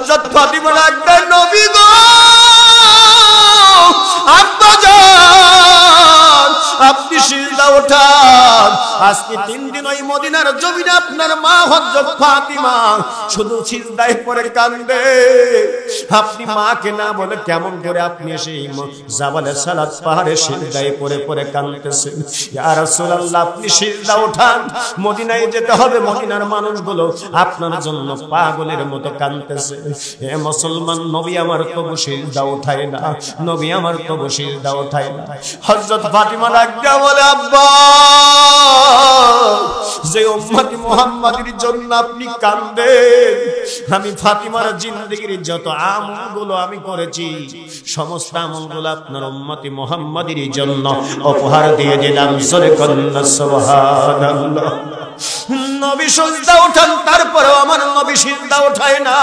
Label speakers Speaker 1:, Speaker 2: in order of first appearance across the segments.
Speaker 1: হযরত ফাতিমা ডাকলেন, নবী গো, আব্বা যান, আপনি সিজদা ওঠান। আজকে 3 দিন ওই মদিনার জমিনে আপনার মা হযরত ফাতিমা শুধু সিজদায় পড়ে কান্দে। আপনি মাকে না বলে কেমন করে আপনি সেই জাবালে সালাত পাহাড়ে সিজদায় পড়ে পড়ে কাঁদতেছেন? ইয়া রাসূলুল্লাহ, আপনি সিজদা ওঠান, মদিনায় যেতে হবে। মদিনার মানুষগুলো আপনার জন্য পাগলের মতো কাঁদতেছে। হে মুসলমান, নবী আমার তবু সিজদা ওঠায় না, নবী আমার তবু সিজদা ওঠায় না। হযরত ফাতিমা ডাকতে বলে, আব্বা, যে উম্মতি মুহাম্মাদের জন্য আপনি কাঁদেন, আমি ফাতিমার জিন্দেগীর যত আমলগুলো আমি করেছি সমস্ত আমলগুলো আপনার উম্মতি মুহাম্মাদের জন্য উপহার দিয়ে দিলাম। জোরে কন্না সুবহানাল্লাহ। নবী সিজদা ওঠান, তারপরেও আমার নবী সিজদা ওঠায় না।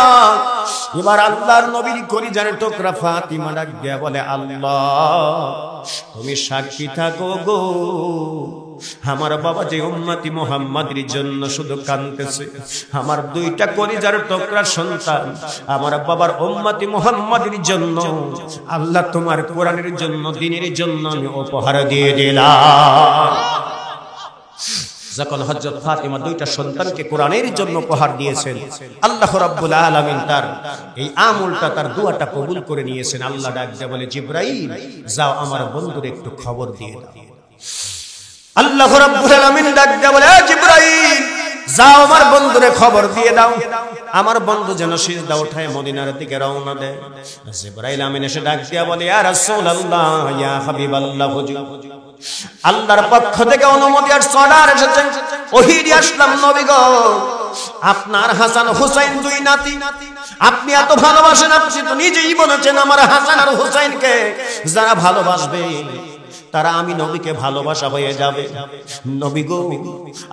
Speaker 1: এবার আল্লাহর নবীর কলিজার টুকরা ফাতিমা ডাক দিয়ে বলে, আল্লাহ, তুমি সাক্ষী থাকো গো, আমার বাবা যে উম্মতি মুহাম্মাদের জন্য শুধু কাঁদতেছে, আমার 2টা কলিজার টুকরা সন্তান আমার বাবার উম্মতি মুহাম্মাদের জন্য আল্লাহ তোমার কোরআনের জন্য, দ্বীনের জন্য আমি উপহার দিয়ে দিলাম। যখন হযরত ফাতিমা 2টা সন্তানকে কোরআনের জন্য উপহার দিয়েছেন, আল্লাহ রাব্বুল আলামিন তার এই আমলটা, তার দোয়াটা কবুল করে নিয়েছেন। আল্লাহ ডাক দিয়ে বলে, জিবরাইল, যাও আমার বন্ধুর একটু খবর দিয়ে দাও। আল্লাহ রাব্বুল আলামিন ডাক দিয়ে বলে, জিবরাইল, যাও আমার বন্ধুরে খবর দিয়ে দাও, আমার বন্ধু যেন সিজদা উঠায় মদিনার দিকে রওনা দেয়। জিবরাইল আমিন এসে ডাক দিয়া বলে, ইয়া রাসূলুল্লাহ, ইয়া হাবিবাল্লাহ, হুজুর, আল্লাহর পক্ষ থেকে অনুমতি আর অর্ডার এসেছে, ওহী দিয়ে আসলাম নবী গো, আপনার হাসান হুসাইন 2 নাতি আপনি এত ভালোবাসেন, আপনি তো নিজেই বলেছেন আমার হাসান আর হুসাইনকে যারা ভালোবাসবে তারা আমি নবীকে ভালোবাসা হয়ে যাবে। নবী গো,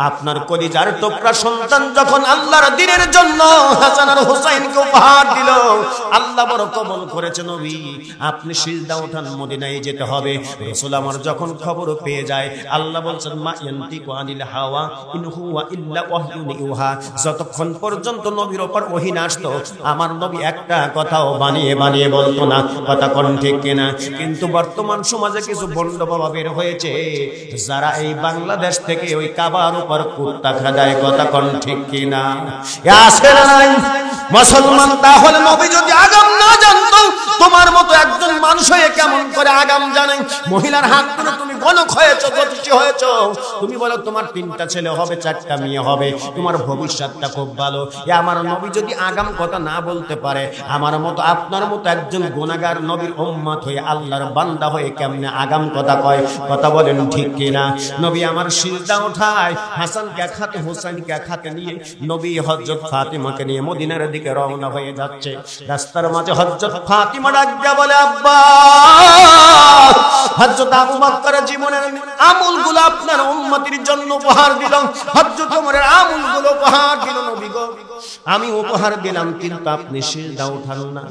Speaker 1: আপনার কলিজার টুকরা সন্তান যখন আল্লাহর দ্বীনের জন্য হাসান আর হুসাইনকে উপহার দিল, আল্লাহ বড় কবুল করেছে। নবী, আপনি সিজদা ওঠান, মদিনায় যেতে হবে। রাসূল আমার যখন খবর পেয়ে যায়, আল্লাহ বলছেন, মা ইয়ান্তিকু আনিল হাওয়া ইন হুয়া ইল্লা ওয়াহয়ুন ইউহা, যতক্ষণ পর্যন্ত নবীর উপর ওহী না আসতো আমার নবী একটা কথাও বানিয়ে বানিয়ে বলতো না। কথা কোন ঠিক কিনা? কিন্তু বর্তমান সমাজে কিছু বন্ড বাবা বের হয়েছে, যারা এই বাংলাদেশ থেকে ওই কাবার উপর কুত্তা খাদায়। কথা কোন ঠিক কিনা? আছে না নাই মুসলমান? তাহলে নবী যদি আগাম না জানতো, তোমার মতো একজন মানুষ হয়ে কেমন করে আগাম জানে? মহিলার হাত ধরে তুমি গণক হয়েছো, জ্যোতিষী হয়েছো, তুমি বলো তোমার 3টা ছেলে হবে, 4টা মেয়ে হবে, তোমার ভবিষ্যৎটা খুব ভালো। আমার নবী যদি আগাম কথা না বলতে পারে, আমার মতো আপনার মতো একজন গুনাহগার নবীর উম্মত হয়ে আল্লাহর বান্দা হয়ে কেমনে আগাম কথা কয়? কথা বলেন ঠিক কিনা? নবী আমার সিজদা ওঠায়, হাসানকে এক হাতে হুসাইনকে এক হাতে নিয়ে নবী হযরত ফাতিমাকে নিয়ে মদিনার দিকে রওনা হয়ে যাচ্ছে। রাস্তার মাঝে হযরত ফাতিমা ডাক দিয়া বলে, আব্বা, হযরত আবু বকরের জীবনের আমলগুলো আপনার উম্মতের জন্য উপহার দিলাম, হযরত ওমরের আমলগুলো উপহার দিল। নবী গো, আমি উপহার দিলাম, কিন্তু আপনি সিজদা উঠান না।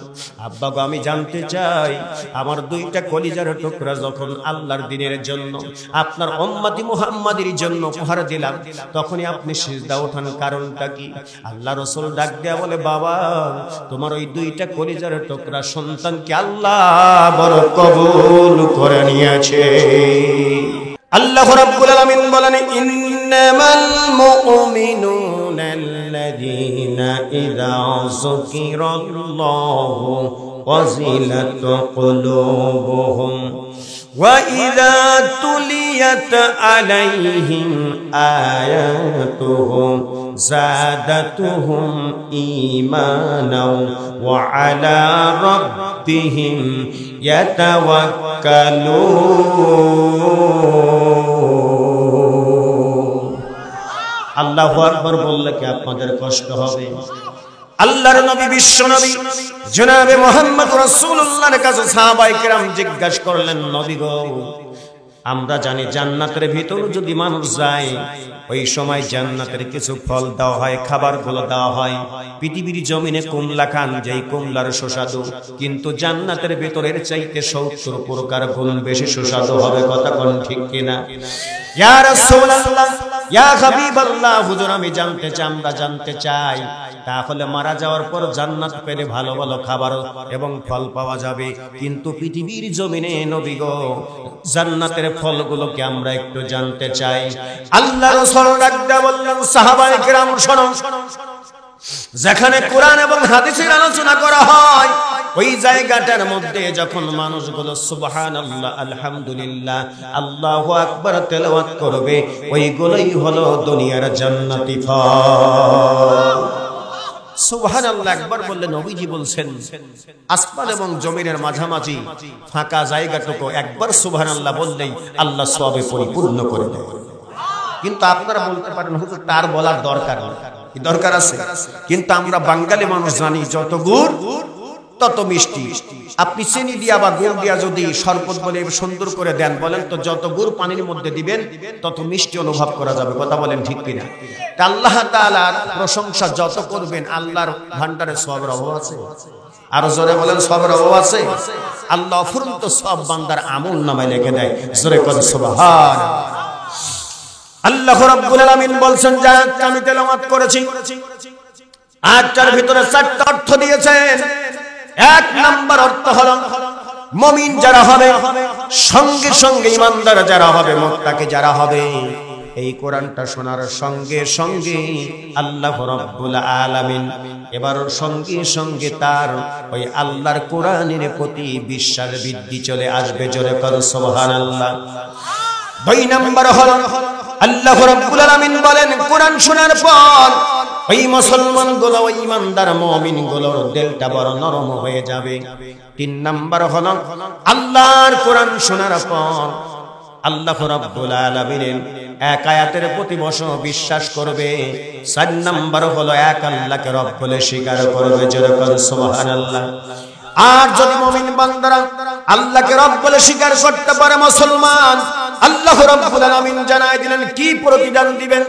Speaker 1: আব্বা গো, আমি জানতে চাই, আমার 2টা কলিজার টুকরা যখন আল্লাহর দ্বীনের জন্য, আপনার উম্মতি মুহাম্মাদের জন্য উপহার দিলাম, তখনই আপনি সিজদা ওঠান, কারণটা কি? আল্লাহ রাসূল ডাক দেয়া বলে, বাবা, তোমার ওই 2টা কলিজার টুকরা সন্তানকে আল্লাহ বড় কবুল করে নিয়েছে। আল্লাহ রাব্বুল আলামিন বলেন, ইন্নামাল মুমিনুনা আল্লাযীনা ইযা যুকিরাল্লাহু ওয়াজিলাত কুলুবুহুম وَإِذَا تُلِيَتْ عَلَيْهِمْ آيَاتُهُ زَادَتْهُمْ إِيمَانًا وَعَلَى رَبِّهِمْ يَتَوَكَّلُونَ। আল্লাহু আকবার বললে কি আপনাদের কষ্ট হবে? আল্লাহর নবী, বিশ্ব নবী জনাবে মুহাম্মদ রাসূলুল্লাহর কাছে সাহাবায়ে কেরাম জিজ্ঞাসা করলেন, নবী গো, আমরা জানি জান্নাতের ভিতর যদি মানুষ যায়, ওই সময় জান্নাতের কিছু ফল দেওয়া হয়, খাবারগুলো দেওয়া হয়। পৃথিবীর জমিনে কমলা খান, যেই কমলার সুস্বাদু, কিন্তু জান্নাতের ভিতরের চাইতে 70 প্রকার গুণ বেশি সুস্বাদু হবে। কথা কোন ঠিক কিনা? ইয়া রাসূলুল্লাহ, ইয়া হাবিবাল্লাহ, হুজুর আমি জানতে চাই, আমরা জানতে চাই তাহলে মারা যাওয়ার পর জান্নাত পেলে ভালো ভালো খাবার এবং ফল পাওয়া যাবে, কিন্তু পৃথিবীর জমিনে নবী গো জান্নাতের ফলগুলোকে আমরা একটু জানতে চাই। আল্লাহ রাসূল ডাকতে বললেন, সাহাবায়ে কেরাম শোনো, যেখানে কোরআন এবং হাদিসের আলোচনা করা হয় ওই জায়গাটার মধ্যে যখন মানুষগুলো সুবহানাল্লাহ, আলহামদুলিল্লাহ, আল্লাহু আকবার তেলাওয়াত করবে, ওইগুলোই হলো দুনিয়ার জান্নাতি ফল। সুবহানাল্লাহ একবার বললে নবীজি বলছেন আসমান এবং জমিনের মাঝামাঝি ফাঁকা জায়গাটুকু একবার সুবহানাল্লাহ বললেই আল্লাহ সওয়াবে পরিপূর্ণ করে দেয়। কিন্তু আপনারা বলতে পারেন হুজুর তার বলার দরকার নেই, কি দরকার আছে? কিন্তু আমরা বাঙালি মানুষ জানি যত গুড় তত মিষ্টি। আপনি চিনি দিয়া বা গুড় দিয়া যদি শরবত বলে সুন্দর করে দেন, বলেন তো যত গুড় পানির মধ্যে দিবেন তত মিষ্টি অনুভব করা যাবে। কথা বলেন ঠিক কিনা? আল্লাহ তাআলার প্রশংসা যত করবেন আল্লাহর ভান্ডারে সওয়াবের অভাব আছে? আরো জোরে বলেন সওয়াবের অভাব আছে? আল্লাহ অফুরন্ত সওয়াব বান্দার আমল নামায় লিখে দেয়। জোরে করে সুবহান। আল্লাহ রাব্বুল আলামিন বলছেন যা আমি তেলাওয়াত করেছি আয়াতটার ভিতরে চারটা অর্থ দিয়েছেন। এক নাম্বার অর্থ হলো মুমিন যারা হবে, সঙ্গে সঙ্গে ইমানদার যারা হবে, মুত্তাকি যারা হবে, এই কোরআনটা শোনার সঙ্গে সঙ্গে আল্লাহ রাব্বুল আলামিন এবার সঙ্গে সঙ্গে তার ওই আল্লাহর কোরআনের প্রতি বিশ্বাস বৃদ্ধি চলে আসবে। জোরে করে সুবহানাল্লাহ। দুই নাম্বার হলো আল্লাহ রাব্বুল আলামিন বলেন কোরআন শোনার পর ওই মুসলমান গুলো, ওই ইমানদার মুমিন গুলোর দিলটা বড় নরম হয়ে যাবে। তিন নাম্বার হলো আল্লাহর কোরআন শোনার পর আল্লাহ রাব্বুল আলামিন এক আয়াতের প্রতি বিশ্বাস করবে। চার নাম্বার হলো এক আল্লাহকে রব বলে স্বীকার করবে। জোরে করে সুবহানাল্লাহ। আর যদি মুমিন বান্দারা আল্লাহকে রব বলে স্বীকার করতে পারে মুসলমান, আল্লাহ রাব্বুল আলামিন জানায় দিলেন কি প্রতিদান দিবেন।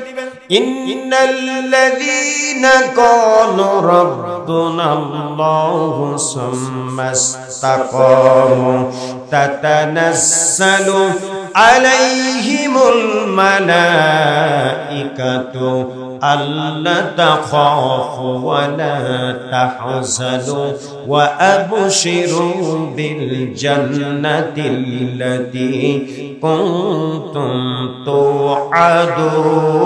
Speaker 1: ইন্নাল্লাযীনা ক্বালু রাব্বুনাল্লাহু সুম্মাস্তাকামু তাতানাসসালু আলাইহিমুল মালাইকাতু আল্লা তাখাফু ওয়া লা তাহজানু ওয়া আবশিরু বিল জান্নাতিল্লাতী কুনতুম তুআদুন।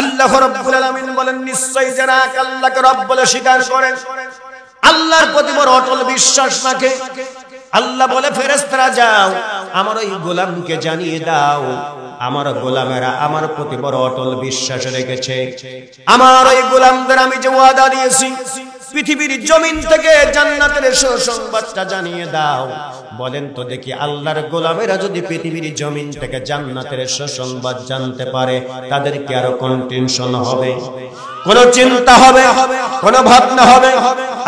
Speaker 1: আল্লাহ রাব্বুল আলামিন বলেন নিশ্চয়ই যারা আল্লাহকে রব বলে স্বীকার করে, আল্লাহর প্রতি বড় অটল বিশ্বাস রাখে, আল্লাহ বলে ফেরেশতারা যাও আমার ওই গোলামকে জানিয়ে দাও আমার গোলামেরা আমার প্রতি বড় অটল বিশ্বাস রেখেছে। আমার ওই গোলামদের আমি যে ওয়াদা দিয়েছি পৃথিবীর জমিন থেকে জান্নাতের সুসংবাদটা জানিয়ে দাও। বলেন তো দেখি আল্লাহর গোলামেরা যদি পৃথিবীর জমিন থেকে জান্নাতের সুসংবাদ জানতে পারে তাদের কি আর কোন টেনশন হবে, কোন চিন্তা হবে, কোন ভাবনা হবে?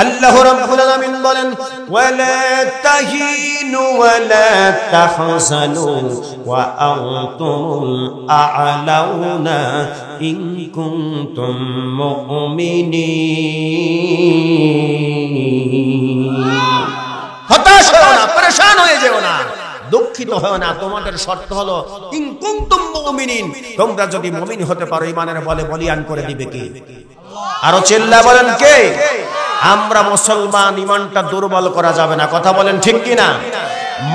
Speaker 1: আল্লাহ রাব্বুল আলামিন বলেন ওয়ালা তাহিনু ওয়ালা তাহজানু ওয়া আনতুমুল আ'লাউনা ইন কুনতুম মুমিনিন। হতাশ হও না, পরেশান হয়ে যেও না, দুঃখিত হও না। তোমাদের শর্ত হলো ইন কুনতুম মুমিনিন, তোমরা যদি মুমিন হতে পারো ঈমানের বলে বলিয়ান করে দিবে কে? আরো চিল্লা বলেন কে? আমরা মুসলমান, ঈমানটা দুর্বল করা যাবে না। কথা বলেন ঠিক কি না?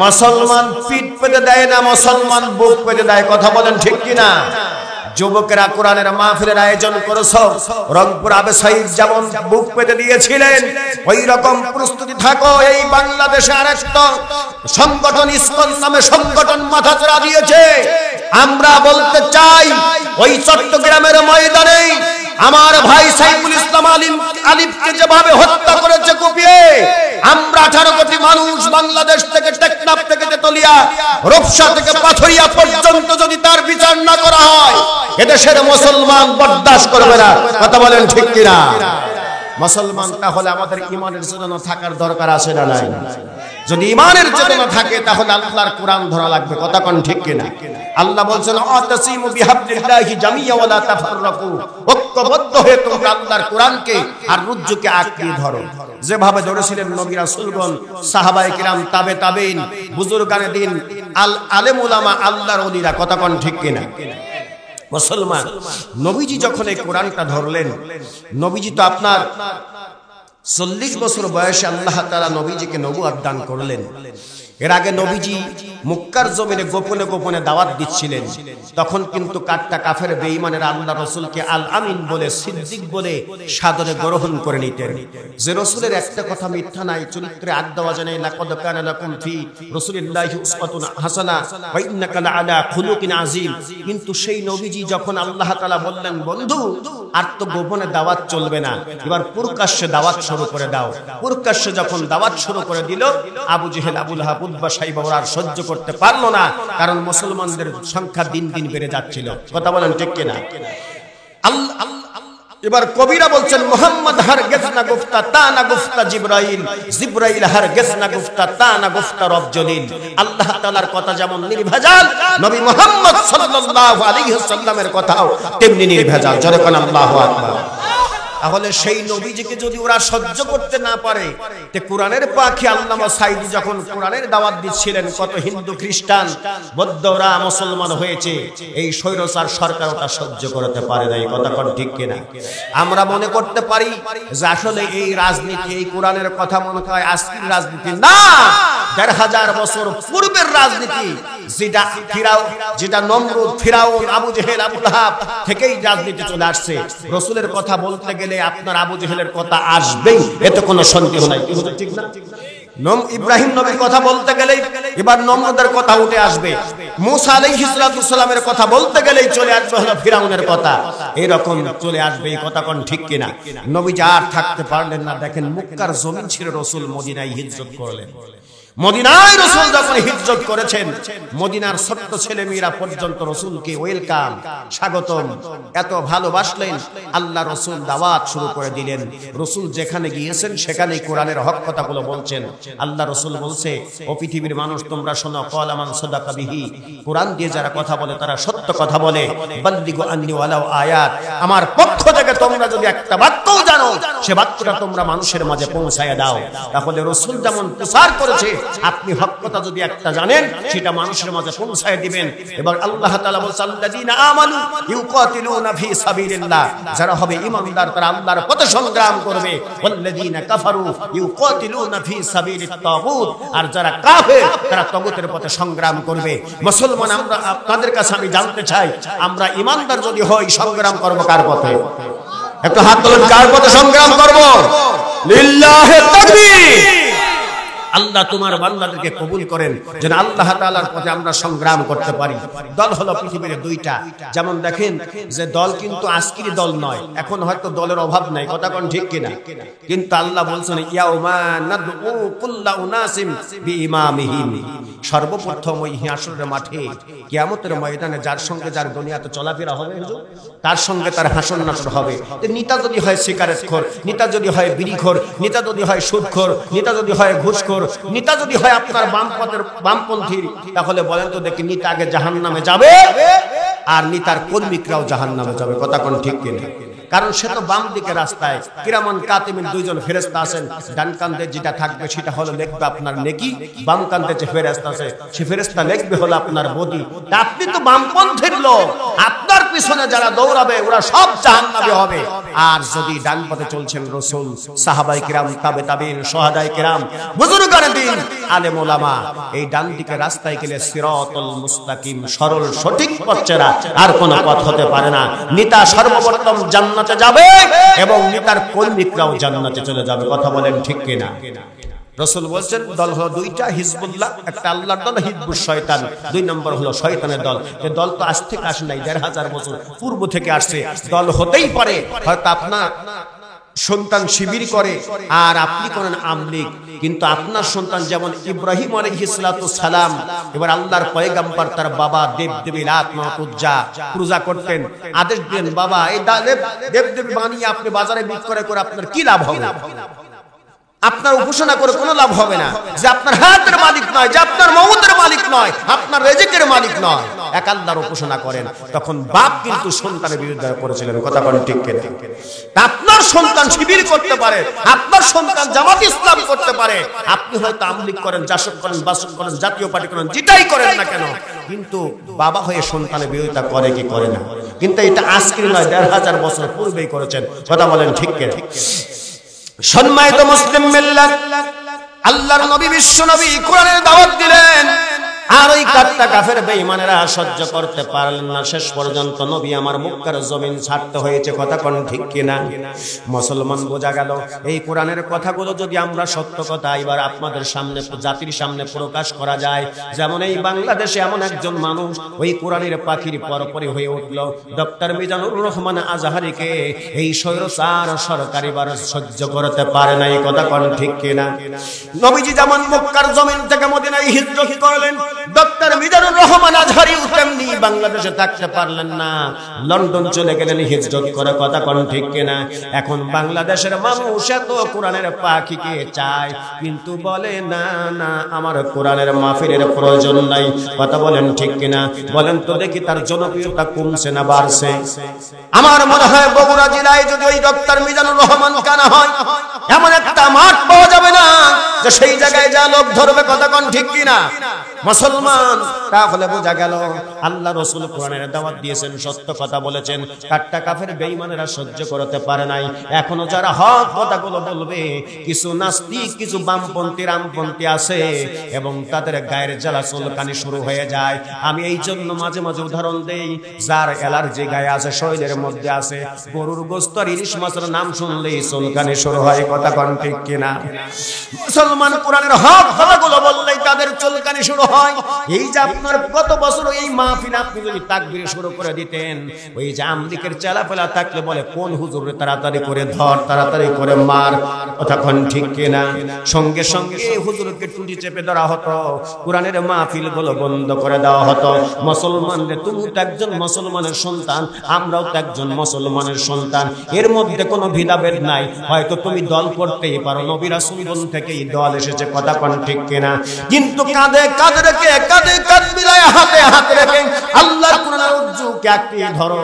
Speaker 1: মুসলমান পিঠ পেতে দেয় না, মুসলমান বুক পেতে দেয়। কথা বলেন ঠিক কি না? যুবকেরা কোরআনের মাহফিলের আয়োজন করেছো, রংপুর আবে সাইদ যেমন বুক পেতে দিয়েছিলেন ওই রকম প্রস্তুতি থাকো। এই বাংলাদেশে আরেকটা সংগঠন ইসকন নামে সংগঠন মাথাচাড়া দিয়েছে। আমরা বলতে চাই ওই চট্টগ্রামের ময়দানে আমার ভাই সাইফুল ইসলাম আলিফকে যেভাবে হত্যা করেছে কুপিয়ে, আমরা 18 কোটি মানুষ বাংলাদেশ থেকে টেকনাফ থেকে তেতুলিয়া রূপসা থেকে পাথরিয়া পর্যন্ত যদি তার বিচার না করা হয় এদেশের মুসলমান বরদাস্ত করবে না। কথা বলেন ঠিক কিনা? মুসলমান তাহলে আমাদের ঈমানের চেতনা থাকার দরকার আছে না নাই? যদি ঈমানের চেতনা থাকে তাহলে আল্লাহর কোরআন ধরা লাগবে। কথা কোন ঠিক কিনা? আল্লাহ বলছেন আতাসিমু বিহাবলিল্লাহি জামিয়া ওয়া লা তাফাররাকু, ঐক্যবদ্ধ হয়ে তোমরা আল্লাহর কোরআনকে আর রুজ্জুকে আঁকড়ে ধরো। যেভাবে ধরেছিলেন নবী রাসূলগণ, সাহাবায়ে কিরাম, তাবে তাবেঈন, বুজুর্গানে দিন, আলেম উলামা, আল্লাহর ওলিরা। কথা কোন ঠিক কিনা? মুসলমান, নবীজি যখন এই কোরআনটা ধরলেন, নবীজি তো আপনার 40 বছর বয়সে আল্লাহ তাআলা নবীজিকে নবুয়ত দান করলেন। এর আগে নবীজি মক্কার জমিনে গোপনে গোপনে দাওয়াত দিচ্ছিলেন। তখন কিন্তু কাট্টা কাফের বেঈমানেরা আল্লাহ রাসূলকে আল আমিন বলে, সিদ্দিক বলে সাদরে গ্রহণ করে নিতেন। যে রাসূলের একটা কথা মিথ্যা নাই, চরিত্রে আদ দেওয়া যায় না। লাকাদ কানা লাকুম ফি রাসূলিল্লাহি উসওয়াতুন হাসানাহ ওয়া ইন্নাকা লাআলা খুলুকিন আযীম। কিন্তু সেই নবীজি যখন আল্লাহ তাআলা বললেন, বন্ধু আর তো গোপনে দাওয়াত চলবে না, এবার প্রকাশ্যে দাওয়াত শুরু করে দাও। প্রকাশ্যে যখন দাওয়াত শুরু করে দিল, আবু জেহেল, আবু লাহাব, উতবা, শাইবা ওরা আর সহ্য করতে পারলো না, কারণ মুসলমানদের সংখ্যা দিন দিন বেড়ে যাচ্ছিল। কথা বলেন ঠিক কিনা? এবার কবিরা বলছেন, মুহাম্মদ হারগিজ না গুফতা তা না গুফতা জিবরাইল, জিবরাইল হারগিজ না গুফতা তা না গুফতা রব জলিল। আল্লাহ তাআলার কথা যেমন নির্ভেজাল, নবী মুহাম্মদ সাল্লাল্লাহু আলাইহি ওয়াসাল্লামের কথাও তেমনি নির্ভেজাল। জোরে কোন আল্লাহু আকবার। তাহলে সেই নবীজিকে যদি ওরা সহ্য করতে না পারে, তে কোরআনের পাখি আল্লামা সাইদি যখন কোরআনের দাওয়াত দিচ্ছিলেন, কত হিন্দু, খ্রিস্টান, বৌদ্ধরা মুসলমান হয়েছে, এই স্বৈরচার সরকার ওটা সহ্য করতে পারে নাই। কথা কোন ঠিক কিনা? আমরা মনে করতে পারি যে আসলে এই রাজনীতি, এই কোরআনের কথা মনে হয় আজকের রাজনীতি না, ১৫০০ বছর পূর্বের রাজনীতি, যেটা নমরুদ, ফিরাউন, আবু জেহেল, আবু লাহাব থেকেই রাজনীতি চলে আসছে। রাসূলের কথা বলতে গেলে আপনার আবু জেহেলের কথা আসবেই, এতে কোনো সন্দেহ নাই। ঠিক না? ইব্রাহিম নবীর কথা বলতে গেলেই এবার নমরুদের কথা উঠে আসবে। মূসা আলাইহিস সালামের কথা বলতে গেলেই চলে আসবে হলো ফিরাউনের কথা। এরকম চলে আসবে। এই কথা কোন ঠিক কিনা? নবী আর থাকতে পারলেন না। দেখেন, মক্কার জমিন ছেড়ে রাসূল মদিনায় হিজরত করলেন। মদিনায় রাসূল যখন হিজরত করেছেন, মদিনার ছোট্ট ছেলেমেয়েরা পর্যন্ত রাসূলকে ওয়েলকাম, স্বাগতম, এত ভালোবাসলেন। আল্লাহ রাসূল দাওয়াত শুরু করে দিলেন। রাসূল যেখানে গিয়েছেন সেখানেই কোরআনের হক কথাগুলো বলছেন। আল্লাহ রাসূল বলছে, ও পৃথিবীর মানুষ তোমরা শোনো, ক্বালা মান সাদাকা বিহি, কোরআন দিয়ে যারা কথা বলে তারা সত্য কথা বলে। বাল্লিগু আন্নি ওয়ালাউ আয়াত, আমার পক্ষ থেকে তোমরা যদি একটা বাক্যও জানো, সে বাক্যটা তোমরা মানুষের মাঝে পৌঁছায় দাও। তাহলে রাসূল যেমন প্রচার করেছে, আপনি হক কথা যদি একটা জানেন, সেটা মানুষের মাঝে পৌঁছায় দিবেন। এবার আল্লাহ তাআলা বলেন, আল্লাযীনা আমানু ইউকাতিলুনা ফি সাবিলিল্লাহ, যারা হবে ঈমানদার তারা আল্লাহর পথে সংগ্রাম করবে। ওয়াল্লাযীনা কাফারু ইউকাতিলুনা ফি সাবিলিত তাগুত, আর যারা কাফের তারা তাগুতের পথে সংগ্রাম করবে। মুসলমান, আমরা আপনাদের কাছে আমি জানতে চাই, আমরা ঈমানদার যদি হই, সংগ্রাম করব কার পথে? একটু হাত তোলেন, কার পথে সংগ্রাম করব? লিল্লাহি তাকবীর। আল্লাহ তোমার বান্দাদেরকে কবুল করেন, যেন আল্লাহ তাআলার পথে আমরা সংগ্রাম করতে পারি। দল হলো পৃথিবীর দুইটা। যেমন দেখেন যে দল কিন্তু আজকের দল নয়, এখন হয়তো দলের অভাব নাই। কথা কোন ঠিক কিনা? কিন্তু আল্লাহ বলছেন, ইয়াউমা নাদউ কুল্লা উনাসিম বিইমামিহিম, সর্বপ্রথম ওই হাসরের মাঠে, কিয়ামতের ময়দানে যার সঙ্গে যার দুনিয়াতে চলাফেরা হবে, তার সঙ্গে তার হাসর নাসর হবে। নেতা যদি হয় সিগারেটখোর, নেতা যদি হয় বিড়িখোর, নেতা যদি হয় সুদখোর, নেতা যদি হয় ঘুষখোর, নেতা যদি হয় আপনার বামপন্থী, তাহলে বলেন তো দেখি, নেতা আগে জাহান্নামে যাবে আর নেতার কর্মীরাও জাহান্নামে যাবে। কথা কোন ঠিক কিনা? কারণ সে তো বাম দিকে রাস্তায়, কিরামান কাতিমিন দুইজন ফেরেশতা আছেন। ডান কাঁধে যেটা থাকবে সেটা হলো লিখবে আপনার নেকি, বাম কাঁধে যে ফেরেশতা আছে সে ফেরেশতা লিখবে হলো আপনার বদি। আপনি তো বামপন্থীর লোক, আপনার পিছনে যারা দৌড়াবে ওরা সব জাহান্নামে হবে। আর যদি ডান পথে চলছেন রাসূল, সাহাবায়ে কিরাম, তাবে তাবেঈন, শুহাদায়ে কিরাম, বুজুর্গানে দ্বীন, আলেম ওলামা, এই ডান দিকে রাস্তায় গেলে সিরাতুল মুস্তাকিম, সরল সঠিক পথ ছাড়া আর কোনো পথ হতে পারে না। নেতা সর্বপ্রথম জান্নাতে যাবে এবং নেতার কর্মীরাও জান্নাতে চলে যাবে। কথা বলেন ঠিক কিনা? রাসূল বলেন, দল হলো দুইটা, হিজবুল্লাহ একটা আল্লাহর দল, হিজবুশ শয়তান 2 নম্বর হলো শয়তানের দল। এই দল তো আজ থেকে আসে নাই, ১৫০০ বছর পূর্ব থেকে আসছে। দল হতেই পারে হয়তো আপনার সন্তান শিবির করে আর আপনি করেন আমলিক। কিন্তু আপনার সন্তান যেমন ইব্রাহিম আলাইহিস সালাতু সালাম, এবার আল্লাহর পয়গম্বর তার বাবা দেবদেবী লাত মানত উজ্জা পূজা করতেন, আদেশ দিলেন বাবা এই দেবদেবী বানিয়ে আপনি বাজারে বিক্রয় করে আপনার কি লাভ হবে? আপনার উপাসনা করে কোনো লাভ হবে না। যে আপনার হায়াতের মালিক নয়, যে আপনার মওতের মালিক নয়, আপনার রিজিকের মালিক নয়, এক আল্লাহর উপাসনা করেন। তখন বাপ কিন্তু সন্তানের বিরুদ্ধে করেছিলেন, কথা বলেন ঠিক কিনা? আপনার সন্তান শিবির করতে পারে, আপনার সন্তান জামাত ইসলাম করতে পারে, আপনি হয়তো আমলিক করেন, জাসদ করেন, বাসদ করেন, জাতীয় পার্টি করেন, যেটাই করেন না কেন, কিন্তু বাবা হয়ে সন্তানের বিরোধিতা করে কি করে না? কিন্তু এটা আজকের নয়, ১৫০০ বছর পূর্বেই করেছেন, কথা বলেন ঠিক কিনা? সম্মানিত মুসলিম মিল্লাত, আল্লাহর নবী বিশ্ব নবী কোরআনের দাওয়াত দিলেন, আর ওই কাট্টা কাফের বেঈমানেরা সহ্য করতে পারলেন না। শেষ পর্যন্ত নবী আমার মক্কার জমিন ছাড়তে হয়েছে, কথা কোন ঠিক কিনা? মুসলমান বোঝা গেল এই কোরআনের কথাগুলো যদি আমরা সত্য কথা এবার আপনাদের সামনে, জাতির সামনে প্রকাশ করা যায়। যেমন এই বাংলাদেশে এমন একজন মানুষ ওই কোরআনের পাখির পরপরই হয়ে উঠল, ডক্টর মিজানুর রহমান আজহারীকে এই স্বৈরাচার সরকার এবার সহ্য করতে পারে না, এই কথা কোন ঠিক কিনা? নবীজি যেমন মক্কার জমিন থেকে মদিনায় হিজরত করলেন, ডক্টর মিজানুর রহমান আজহারী তেমনি বাংলাদেশে থাকতে পারলেন না, লন্ডন চলে গেলেন হিজরত করে, কথা কোন ঠিক কিনা? এখন বাংলাদেশের মানুষ এত কোরআনের পাখিকে চায়, কিন্তু বলে না না আমার কোরআনের মাহফিলের প্রয়োজন নাই, কথা বলেন ঠিক কিনা? বলেন তো দেখি তার জনপ্রিয়তা কমছে না বাড়ছে? আমার মনে হয় বগুড়া জেলায় যদি ওই ডক্টর মিজানুর রহমান কানা হয়, এমন একটা মাঠ পাওয়া যাবে না যে সেই জায়গায় যা লোক ধরবে, কথা কোন ঠিক কিনা? মুসলমান, তাহলে বোঝা গেল আল্লাহ রাসূল কোরআনের দাওয়াত দিয়েছেন, সত্য কথা বলেছেন, কাট্টা কাফের বেঈমানেরা সহ্য করতে পারে নাই। এখনো যারা হক কথাগুলো বলবে, কিছু নাস্তিক, কিছু বামপন্থী রামপন্থী আছে এবং তাদের গায়ের জ্বালা চুলকানি শুরু হয়ে যায়। আমি এই জন্য মাঝে মাঝে উদাহরণ দেই, যার অ্যালার্জি গায়ে আছে, শরীরের মধ্যে আছে, গরুর গোশত আর ইলিশ মাছের নাম শুনলেই চুলকানি শুরু হয়, কথা কোন ঠিক কিনা? মুসলমান কোরআনের হক কথাগুলো বললেই তাদের চুলকানি শুরু হয়। এই যে আপনার গত বছর এই মাহফিল আপনি যদি তাকবীর শুরু করে দিতেন, ওই যে আমলিকের চেলাপেলা থাকলে বলে কোন হুজুর তাড়াতাড়ি করে ধর, তাড়াতাড়ি করে মার, তখন ঠিক কিনা? সঙ্গে সঙ্গে হুজুরকে টুটি চেপে ধরা হতো, কোরআনের মাহফিল গুলো বন্ধ করে দেওয়া হতো। মুসলমান রে, তুমি তো একজন মুসলমানের সন্তান, আমরাও তো একজন মুসলমানের সন্তান, এর মধ্যে কোনো ভেদাভেদ নাই। হয়তো তুমি দল করতেই পারো, নবী রাসূলগণ থেকেই দল এসেছে, কথা কোন ঠিক কিনা? কিন্তু কাঁধে কাঁধ রেখে, কাঁধে কাঁধ মিলায়, হাতে হাত রেখে আল্লাহর কোরআনের উজ্জুকে আঁকড়ে ধরো,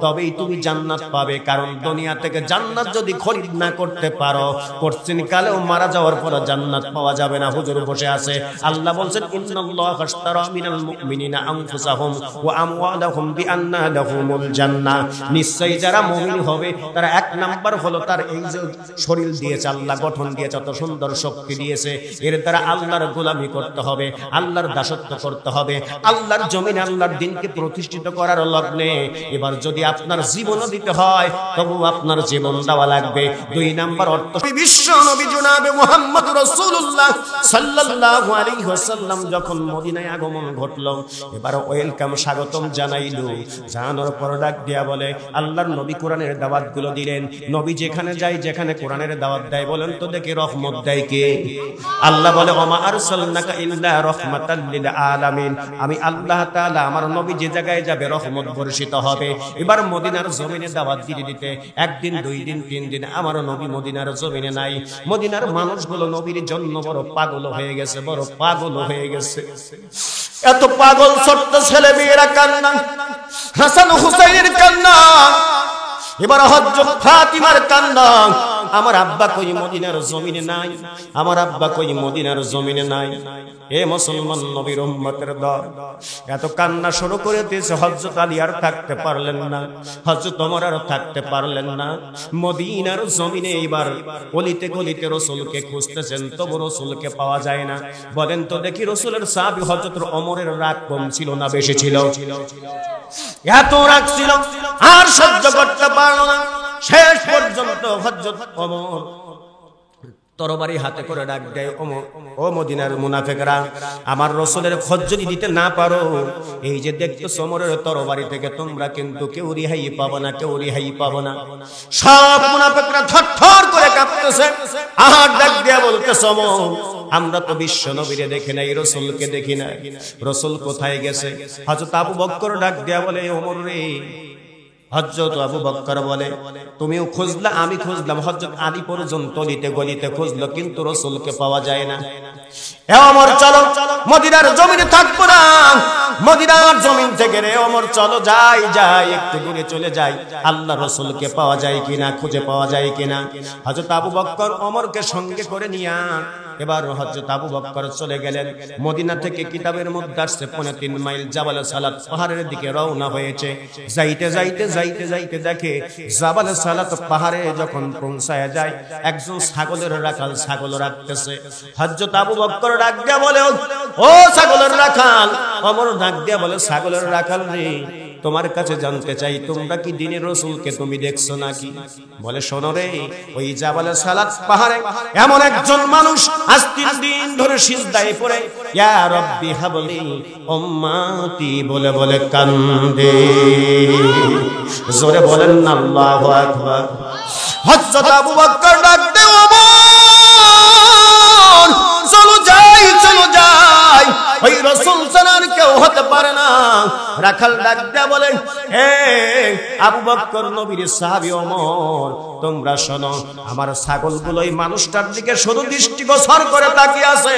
Speaker 1: তবেই তুমি জান্নাত পাবে। কারণ দুনিয়া থেকে জান্নাত যদি খরিদ না করতে পারো, কোশ্চিন কালেও মারা যাওয়ার পর জান্নাত পাওয়া যাবে না। হুজুর বসে আছে, আল্লাহ বলছেন ইন্নাল্লাহা আশতারা মিনাল মুমিনিনা আনফুসাহুম ওয়া আমওয়ালাহুম বিআন্না লাহুমুল জান্নাহ। নিশ্চয়ই যারা মুমিন হবে তারা এক নাম্বার হলো তার এই যে শরীর দিয়েছে আল্লাহ, গঠন দিয়েছে, অত সুন্দর শক্তি দিয়েছে, এর দ্বারা আল্লাহর গোলামি করতে হবে, আল্লাহর দাসত্ব করতে হবে, আল্লাহর জমিনে আল্লাহর দ্বীনকে প্রতিষ্ঠিত করার লগ্নে এবার যদি আপনার জীবনও দিতে হয় তবু আপনার জীবন দেওয়া লাগবে। দুই নাম্বার অর্থ, বিশ্ব নবী জনাবে মুহাম্মদ রাসূলুল্লাহ সাল্লাল্লাহু আলাইহি ওয়াসাল্লাম যখন মদিনায় আগমন ঘটলো, এবার ওয়েলকাম, স্বাগতম জানাইলো। জানানোর পর ডাক দিয়া বলে আল্লাহর নবী কোরআনের দাওয়াত গুলো দিলেন। নবী যেখানে যায়, যেখানে কোরআনের দাওয়াত দেয়, বলেন তো দেখি রহমত দেয় কে? আল্লাহ বলে ওমা আরসালনাকা ইল্লা রাহমাতাল লিল আলামিন, আমি আল্লাহ তাআলা আমার নবী যে জায়গায় যাবে রহমত বর্ষিত হবে। এবার মদিনার জমিনে দাওয়াত দিতে দিতে একদিন, দুই দিন, তিন দিন আমার নবী মদিনার জমিনে নাই। মদিনার মানুষগুলো নবীর জন্য বড় পাগল হয়ে গেছে, বড় পাগল হয়ে গেছে। এত পাগল, ছোট্ট ছেলে মেয়েরা কান্না, হাসান হুসাইনের কান্না, এবার হযরত ফাতিমার কান্না, আমার আব্বা কই মদিনার জমিনে নাই, আমার আব্বা কই মদিনার জমিনে নাই। এ মুসলমান নবীর উম্মতের দল, এত কান্না শুরু করে দিয়েছে। হযরত আলী আর থাকতে পারলেন না, হযরত ওমর আর থাকতে পারলেন না। মদিনার জমিনে এবার গলিতে গলিতে রাসূলকে খুঁজতেছেন, তবু রাসূলকে পাওয়া যায় না। বলেন তো দেখি রাসূলের সাহাবী হযরত ওমরের রাগ কম ছিল না বেশি ছিল? এত রাগ ছিল, আর সহ্য করতে পারল না। শেষ পর্যন্ত হযরত ওমর তরবারি হাতে করে ডাক দেয়, ও মদিনার মুনাফিকরা, আমার রাসূলের খোঁজ যদি দিতে না পারো, এই যে দেখতেছো ওমরের তরবারি থেকে তোমরা কিন্তু কেউ রেহাই পাবো না, কেউ রেহাই পাবো না। সব মুনাফিকরা থরথর করে কাঁপতেছে, আর ডাক দিয়ে বলতেছে, আমরা তো বিশ্ব নবীরে দেখি নাই, রাসূলকে দেখি নাই, রাসূল কোথায় গেছে? হযরত আবু বকর ডাক দিয়া বলে, ওমর রে, হযরত আবু বকর বলে, তুমিও খুঁজলা, আমি খুঁজলাম, হযরত আলী পর্যন্ত গলিতে গলিতে খুঁজলো, কিন্তু রাসূলকে পাওয়া যায় না। এ ওমর চলো, মদিনার জমিনে থাকবো না, মদিনার জমিন থেকে রে ওমর চলো, যাই যাই একটু দূরে চলে যাই, আল্লাহ রাসূলকে পাওয়া যায় কিনা, খুঁজে পাওয়া যায় কিনা। হযরত আবু বকর ওমরকে সঙ্গে করে নিয়া এবার হযরত আবু বকর চলে গেলেন। মদিনা থেকে কিতাবের মধ্যে আসছে 3.5 মাইল জাবাল সালাত পাহাড়ের দিকে রওনা হয়েছে। যাইতে যাইতে যাইতে যাইতে দেখে জাবাল সালাত পাহাড়ে যখন পৌঁছায় যায়, একজন ছাগলের রাখাল ছাগল রাখতেছে। হযরত আবু বকর ডাক দিয়া বলে, ও ছাগলের রাখাল। ওমর ডাক দিয়া বলে, ছাগলের রাখাল রে, তোমার কাছে জানতে চাই, তোমরা কি দিনের রাসূলকে তুমি দেখছো নাকি? বলে, শোনো রে, ওই জাবাল সালাত পাহাড়ে এমন একজন মানুষ আজ 3 দিন ধরে সিজদায় পড়ে ইয়া রাব্বি হাবলি উম্মতি বলে বলে কান্দে। জোরে বলেন না আল্লাহু আকবার। হযরত আবু বকর ডাক দেয়, ওমর চলো যাই, চলো যাই, ওই রাসূল ছাড়া আর কেউ হতে পারে না। রাখাল ডাক দেয়া বলে, হে আবু বকর, নবীর সাহাবী ওমর, তোমরা শোনো, আমার ছাগলগুলো এই মানুষটার দিকে শুধু দৃষ্টিগোচর করে তাকিয়ে আছে,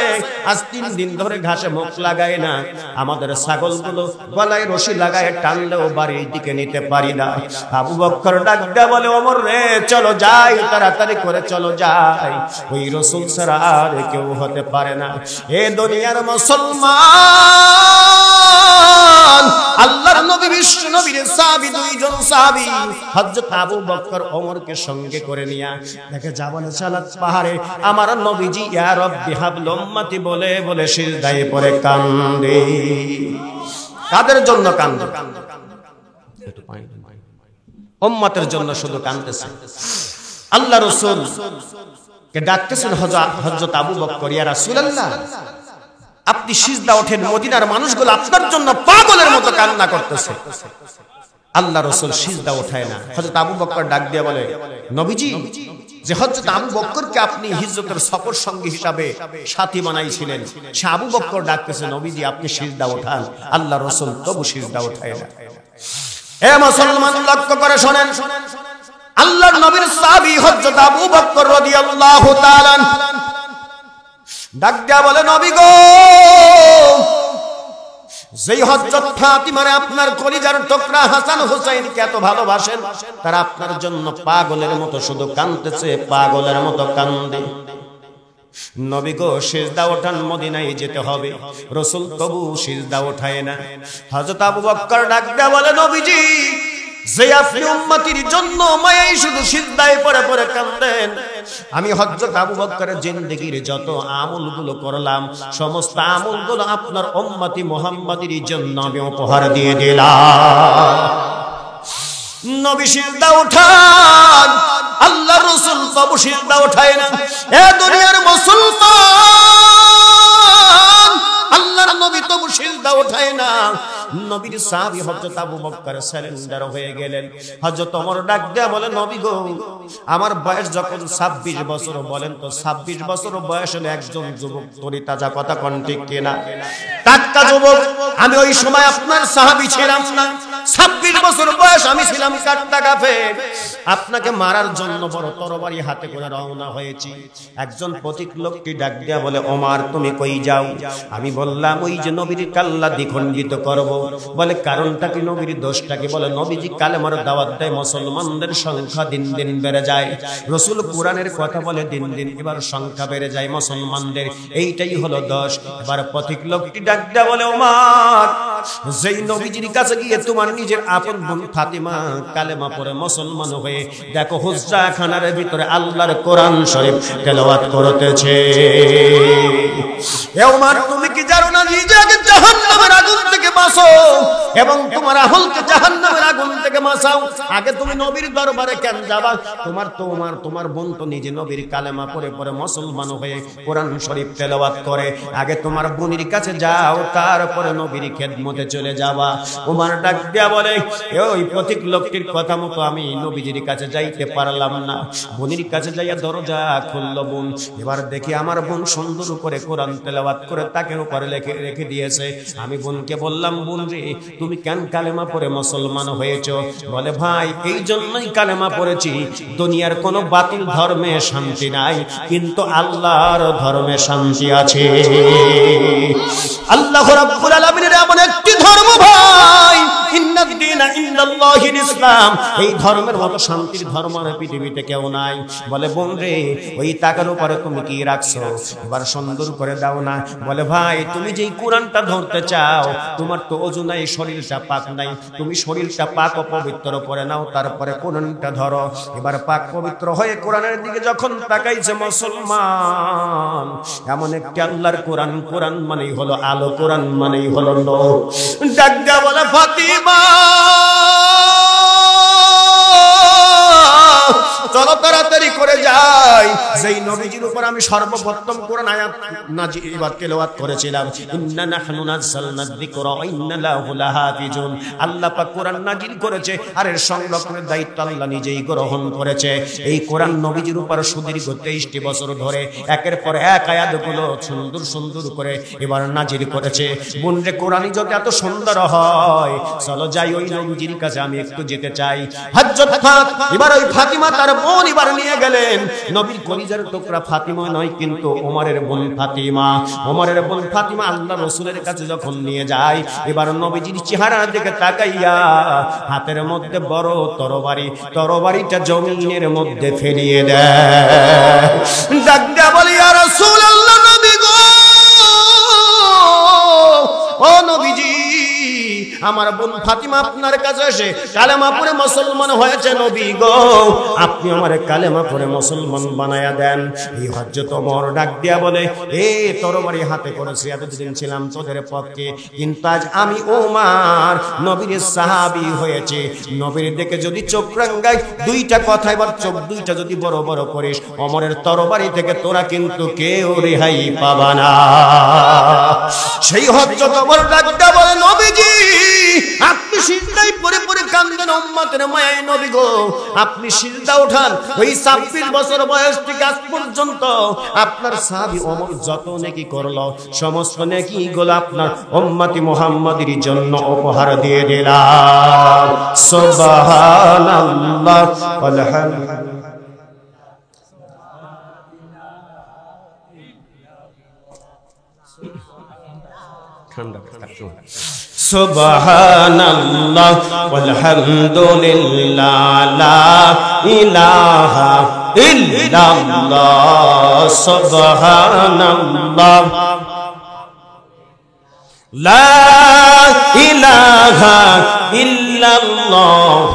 Speaker 1: আজ 3 দিন ধরে ঘাসে মুখ লাগায় না, আমাদের ছাগলগুলো গলায় রশি লাগায় টানলেও বাড়ির দিকে নিতে পারি না। আবু বকর ডাক দেয়া বলে, ওমর রে, চলো যাই, তাড়াতাড়ি করে চলো যাই, ওই রাসূল ছাড়া আর কেউ হতে পারে না। এ দুনিয়ার মুসলমান, আল্লাহর নবী বিশ্ব নবীর সাহাবী, 2 জন সাহাবী হযরত আবু বকর ওমরকে সঙ্গে করে নিয়া দেখে জাবাল সালাত পাহাড়ে আমার নবীজি ইয়া রাব্বি হাবল উম্মতি বলে বলে সিজদায় পড়ে কান্দে। কাদের জন্য কান্দে? উম্মতের জন্য শুধু কাঁদতেছে। আল্লাহ রাসূল কে ডাকতেছেন, হযরত আবু বকর, ইয়া রাসূলুল্লাহ, আপনি সিজদা ওঠেন, মদিনার মানুষগুলো আপনার জন্য পাগলের মতো কান্না করতেছে। আল্লাহ রাসূল সিজদা ওঠায় না। হযরত আবু বকর ডাক দিয়ে বলে, নবীজি, যে হযরত আবু বকরকে আপনি হিজরতের সফর সঙ্গী হিসাবে সাথী বানাইছিলেন, সে আবু বকর ডাকতেছে, নবীজি আপনি সিজদা ওঠান। আল্লাহ রাসূল তবু সিজদা ওঠায় না। হে মুসলমান, লক্ষ্য করে শুনেন, আল্লাহর নবীর সাহাবী হযরত আবু বকর রাদিয়াল্লাহু তাআলা ডাক দিয়া বলে, নবী গো, যেই হযরত ফাতিমারে আপনার কলিজার টুকরা হাসান হুসাইনকে এত ভালোবাসেন, তারা আপনার জন্য পাগলের মতো শুধু কাঁদতেছে, পাগলের মতো কান্দে। নবী গো, সিজদা ওঠান, মদিনায় যেতে হবে। রাসূল তবু সিজদা ওঠায় না। হযরত আবু বকর ডাক দিয়া বলে, নবীজি, যে আপনি উম্মতির জন্য মায়ায় শুধু সিজদায় পড়ে পড়ে কাঁদেন, আমি হযরত আবু বকরের জিন্দেগীর যত আমলগুলো করলাম, সমস্ত আমলগুলো আপনার উম্মতি মুহাম্মাদের জন্য আমি উপহার দিয়ে দিলাম। নবী সিজদা উঠান, আল্লাহর রাসূল তবু সিজদা উঠায় না। এ দুনিয়ার মুসলমান, আল্লাহর নবী তবু সিজদা উঠায় না। নবীর সাহাবী হযরত আবু বকর সারেন্ডার হয়ে গেলেন। হযরত ওমর ডাক দেয়া বলে, নবী গো, আমার বয়স যখন 26 বছর, বলেন তো 26 বছর বয়স হলে একজন যুবক, তরি তাজা কথা কোন ঠিক কিনা? টাটকা যুবক। আমি ওই সময় আপনার সাহাবী ছিলাম না, 26 বছর বয়স আমি ছিলাম কাট্টা কাফের। আপনাকে মারার জন্য বড় তরবারি হাতে করে রওনা হয়েছি। একজন পথিক লোকটি ডাক দিয়া বলে, ওমর তুমি কই যাও? আমি বললাম, ওই যে নবীর কাল্লা দ্বিখণ্ডিত করব। বলে, কারণটা কি, নবীর দোষটা কি? বলে, নবীজি কালেমার দাওয়াত দেয়, মুসলমানদের সংখ্যা দিন দিন বেড়ে যায়। রাসূল কোরআনের কথা বলে, দিন দিন এবার সংখ্যা বেড়ে যায় মুসলমানদের, এইটাই হলো দোষ। এবার পথিক লোকটি ডাক দেয়া বলে, ওমর যেই নবীজির কাছে গিয়ে তোমার নিজের আপন বোন ফাতিমা কালেমা পড়ে মুসলমান হয়ে দেখো হুজরা খানার ভিতরে আল্লাহর কোরআন শরীফ তেলাওয়াত করতেছে। এ ওমর, তুমি কি জানো না নিজেকে জাহান্নামের আগুন থেকে বাঁচো এবং তোমার আহলকে জাহান্নামের আগুন থেকে বাঁচাও? আগে তুমি নবীর দরবারে কেন যাবা? তোমার বোন তো নিজে নবীর কালেমা পড়ে পড়ে মুসলমান হয়ে কোরআন শরীফ তেলাওয়াত করে। আগে তোমার বোনের কাছে যাও, তারপরে নবীর খেদমতে চলে যাবা। ওমর ডাক দিয়া বলে, ওই প্রতীক লোকটির কথা মতো আমি নবীজির কাছে যাইতে পারলাম না। বোনের কাছে যাইয়া দরজা খুলল বোন। এবার দেখি আমার বোন সুন্দর করে কোরআন তেলাওয়াত করে তাকে উপরে রেখে দিয়েছে। আমি বোনকে বললাম, বোন রে, তুমি কেন কালেমা পড়ে মুসলমান হয়েছো? বলে, ভাই, এই জন্যই কালেমা পড়েছি, দুনিয়ার কোনো বাতিল ধর্মে শান্তি নাই, কিন্তু আল্লাহর ধর্মে শান্তি আছে। আল্লাহ রাব্বুল আলামিনের এমন একটি ধর্ম ভাই, ইন্নাদ দীনা ইনদাল্লাহিল ইসলাম, এই ধর্মের মতো শান্তির ধর্ম আর পৃথিবীতে কেউ নাই। বলে, বোন রে, ওই টাকার উপরে তুমি কি রাখছো? এবার সুন্দর করে দাও না। বলে, ভাই, তুমি যেই কোরআনটা ধরতে চাও, তোমার তো ওযু নাই, শরীরটা পাক নাই, তুমি শরীরটা পাক ও পবিত্র করে নাও, তারপরে কোরআনটা ধরো। এবার পাক পবিত্র হয়ে কোরআনের দিকে যখন তাকাইছে মুসলমান, এমন একটি আল্লাহর কোরআন, কোরআন মানেই হলো আলো, কোরআন মানেই হলো নূর। ডাক দিয়া বলে, ফাতিমা, চলো তাড়াতাড়ি করে যাই। যেই নবীজির উপর আমি সর্বপ্রথম কোরআন আয়াত নাজিল তেলাওয়াত করেছিলাম, ইন্না নাহনু নাযালনা যিকরা ওয়া ইন্না লাহু লাহাফিজুন, আল্লাহ পাক কোরআন নাজিল করেছে আর এর সংরক্ষণের দায়িত্ব আল্লাহ নিজেই গ্রহণ করেছে। এই কোরআন নবীজির উপর সুদীর্ঘ 23টি বছর ধরে একের পর এক আয়াতগুলো সুন্দর সুন্দর করে এবার নাজিল করেছে। বোনরে, কোরআনই যদি এত সুন্দর হয়, চলো যাই ওই নবীজির কাছে, আমি একটু যেতে চাই। হযরত এবার ওই ফাতিমা তার বোন এবার নিয়ে গেলেন। নবীর কলিজার টুকরা ফাতিমা নয়, কিন্তু ওমরের বোন ফাতিমা। ওমরের বোন ফাতিমা আল্লাহ রাসূলের কাছে যখন নিয়ে যায়, এবার নবীজির চেহারার দিকে তাকাইয়া হাতের মধ্যে বড় তরবারি, তরবারিটা জমিনের মধ্যে ফেলিয়ে দেয়। ডাক দিয়া বলে, ইয়া রাসূলুল্লাহ, নবী গো, ও নবীজি, আমার বোন ফাতিমা আপনার কাছে এসে কালেমা পড়ে মুসলমান হয়েছে। নবী গো, আপনি আমারে কালেমা পড়ে মুসলমান বানায়া দেন। এই হযরত ওমর ডাক দিয়া বলে, এ তরবারি হাতে করেছি, এতদিন ছিলাম তোদের পক্ষে, কিন্তু আজ আমি ওমর নবীর সাহাবী হয়েছে। নবীর দিকে যদি চোখ রাঙ্গাই, দুইটা কথা, এবার চোখ দুইটা যদি বড় বড় করিস, ওমরের তরবারি থেকে তোরা কিন্তু কেউ রেহাই পাবা না। সেই হযরত ওমর ডাক দিয়া বলে, নবীজি, আপনি সিজদায় পড়ে পড়ে কান্দেন উম্মতের মায়ায়। নবী গো, আপনি সিজদা উঠান। ওই 26 বছর বয়স থেকে আজ পর্যন্ত আপনার সাহাবী ওমর যত নেকি করলো, সমস্ত নেকিগুলো আপনার উম্মতি মুহাম্মাদের জন্য উপহার দিয়ে দিলাম। সুবহানাল্লাহ আলহামদুলিল্লাহ। সুবহানাল্লাহ ওয়ালহামদুলিল্লাহ, লা ইলাহা ইল্লাল্লাহ, সুবহানাল্লাহ, লা ইলাহা ইল্লাল্লাহ,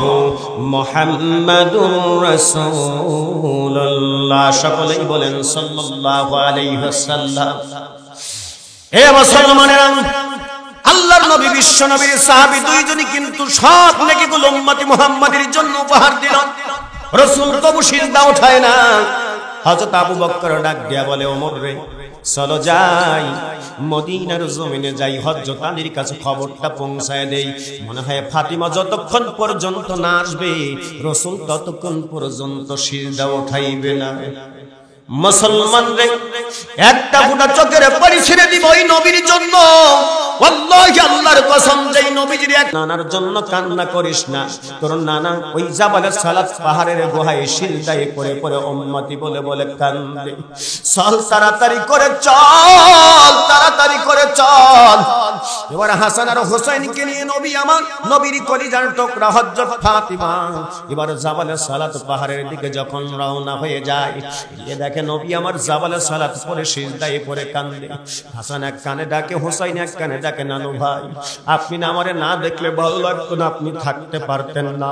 Speaker 1: মুহাম্মাদুর রাসূলুল্লাহ। সকলেই বলেন সাল্লাল্লাহু আলাইহি ওয়াসাল্লাম। হে মুসলমানেরা, আল্লাহর নবী, বিশ্ব নবীর সাহাবী দুইজনই কিন্তু সব নেকিগুলো উম্মতি মুহাম্মাদের জন্য উপহার দিল। রাসূল কবু সিজদা উঠায় না। হযরত আবু বকর ডাক দিয়া বলে, ওমর রে, চলো যাই, মদিনার জমিনে যাই, হযরত আলীর কাছে খবরটা পৌঁছায় দেই। মনে হয় ফাতিমা যতক্ষণ পর্যন্ত না আসবে, রাসূল ততক্ষণ পর্যন্ত সিজদা উঠাইবে না। মুসলমান রে, একটা ফোঁটা চোখের পানি ছেড়ে দিব ওই নবীর জন্য। ওয়াল্লাহি, আল্লাহর কসম, যেই নবীজির এক নানার জন্য কান্না করিস না। তোর নানা ওই জাবালে সালাত পাহাড়ের গুহায় সিজদায় পড়ে পড়ে উম্মতি বলে বলে কান্দে। চল, তাড়াতাড়ি করে চল, তাড়াতাড়ি করে চল। এবার হাসান আর হোসেনকে নিয়ে নবী আমার নবীর কলিজার টুকরা হযরত ফাতিমা এবার জাবালে সালাত পাহাড়ের দিকে যখন রওনা হয়ে যায়, গিয়ে দেখে নবী আমার জাবালে সালাত পড়ে সিজদায় পড়ে কান্দে। হাসান এক কানে ডাকে, হোসেন এক কানে ডাকে। ডাকে, নানু ভাই আপনি না আমারে না দেখলে ভালো লাগতো না, আপনি থাকতে পারতেন না,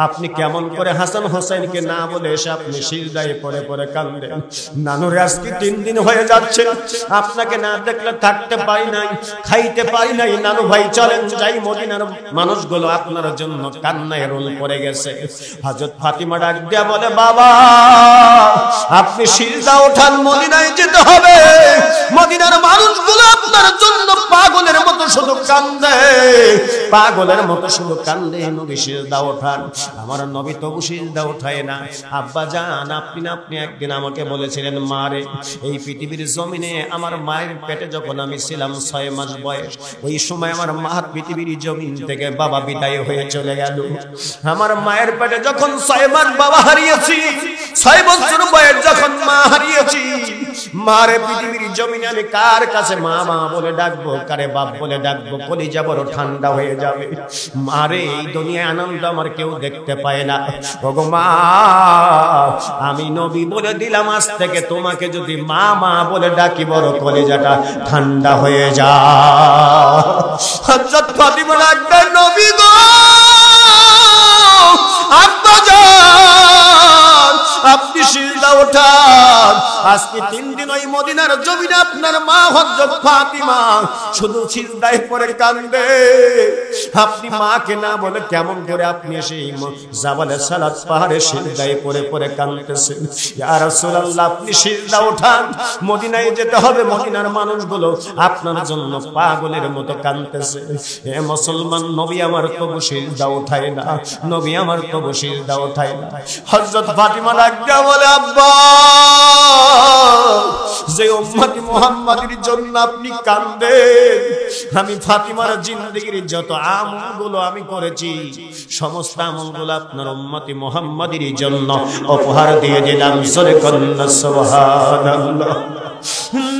Speaker 1: আপনি কেমন করে হাসান হোসেনকে না বলে এসে আপনি সিজদায় পড়ে পড়ে কান্দেন। নানুরে আজকে 3 দিন হয়ে যাচ্ছে আপনাকে না দেখলে থাকতে পারি নাই, খাইতে পারি নাই। নানু ভাই চলেন যাই, মদিনার মানুষগুলো আপনার জন্য কান্নায় রোল পড়ে গেছে। হযরত ফাতিমা ডাক দিয়া বলে, বাবা আপনি সিজদা ওঠান, মদিনায় যেতে হবে। মদিনার মানুষগুলো আপনার জন্য পাগলের মতো শুধু কান্দে, পাগলের মতো শুধু কান্দে। নবী সিজদা ওঠান। আমার নবী তবু সিজদা ওঠায় না। আব্বা জান আপনি একদিন আমাকে বলেছিলেন, মা রে এই পৃথিবীর জমিনে আমার মায়ের পেটে যখন আমি ছিলাম 6 মাস বয়স, ওই সময় আমার মা পৃথিবীর জমিন থেকে বাবা বিদায় হয়ে চলে গেল। আমার মায়ের পেটে যখন 6 মাস বাবা হারিয়েছি, 6 বছর বয়স যখন মা হারিয়েছি, মারে পৃথিবীর জমিনে আমি কার কাছে মা মা বলে ডাকবো, কারে বাপ বলে ডাকবো? কলিজা বড় ঠান্ডা হয়ে যাবে। মারে এই দুনিয়ায় আনন্দ আমার কেউ দেখতে পায় না। ওগো মা আমি নবী বলে দিলাম, আজ থেকে তোমাকে যদি মা মা বলে ডাকি বড় কলিজাটা ঠান্ডা হয়ে যায়। হযরত ফাতিমা ডাকলেন, নবী গো আব্বা জান আপনি সিজদা ওঠান। আজকে 3 দিন ওই মদিনার জমিনে আপনার মা হযরত ফাতিমা শুধু সিজদায় পড়ে কান্দে। আপনি মাকে না বলে কেমন করে আপনি সেই জাবালে সালাত পাহাড়ে সিজদায় পড়ে পড়ে কাঁদতেছেন? ইয়া রাসূলুল্লাহ আপনি সিজদা ওঠান, মদিনায় যেতে হবে। মদিনার মানুষগুলো আপনার জন্য পাগলের মতো কাঁদতেছে। হে মুসলমান, নবী আমার তবু সিজদা ওঠায় না, নবী আমার তবু সিজদা ওঠায় না। হযরত ফাতিমা ডাকয়া বলে, আব্বা যে উম্মতি মুহাম্মাদের জন্য আপনি কাঁদেন, আমি ফাতিমার জিন্দেগীর যত আমলগুলো আমি করেছি সমস্ত আমলগুলো আপনার উম্মতি মুহাম্মাদের জন্য উপহার দিয়ে দিলাম। সুবহানাল্লাহ সুবহানাল্লাহ।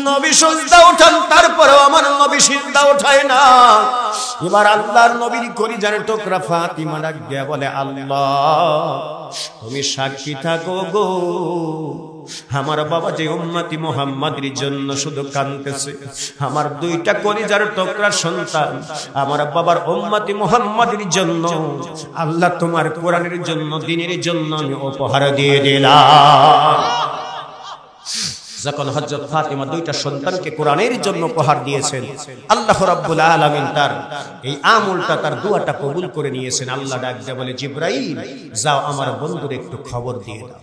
Speaker 1: নবী সিজদা ওঠান, তারপরেও আমার নবী সিজদা ওঠায় না। এবার আল্লাহর নবীর কলিজার টুকরা ফাতিমা ডাক দিয়া বলে, আল্লাহ তুমি সাক্ষী থাকো গো, আমার বাবা যে উম্মতি মুহাম্মাদের জন্য শুধু কাঁদতেছে, আমার 2টা কলিজার টুকরা সন্তান আমার বাবার উম্মতি মুহাম্মাদের জন্য আল্লাহ তোমার কোরআনের জন্য, দ্বীনের জন্য আমি উপহার দিয়ে দিলাম। যখন হযরত ফাতিমা 2টা সন্তানকে কোরআনের জন্য উপহার দিয়েছেন, আল্লাহ রাব্বুল আলামিন তার এই আমলটা, তার দোয়াটা কবুল করে নিয়েছেন। আল্লাহ ডাক দিয়ে বলে, জিবরাইল যাও আমার বন্ধুর একটু খবর দিয়ে দাও।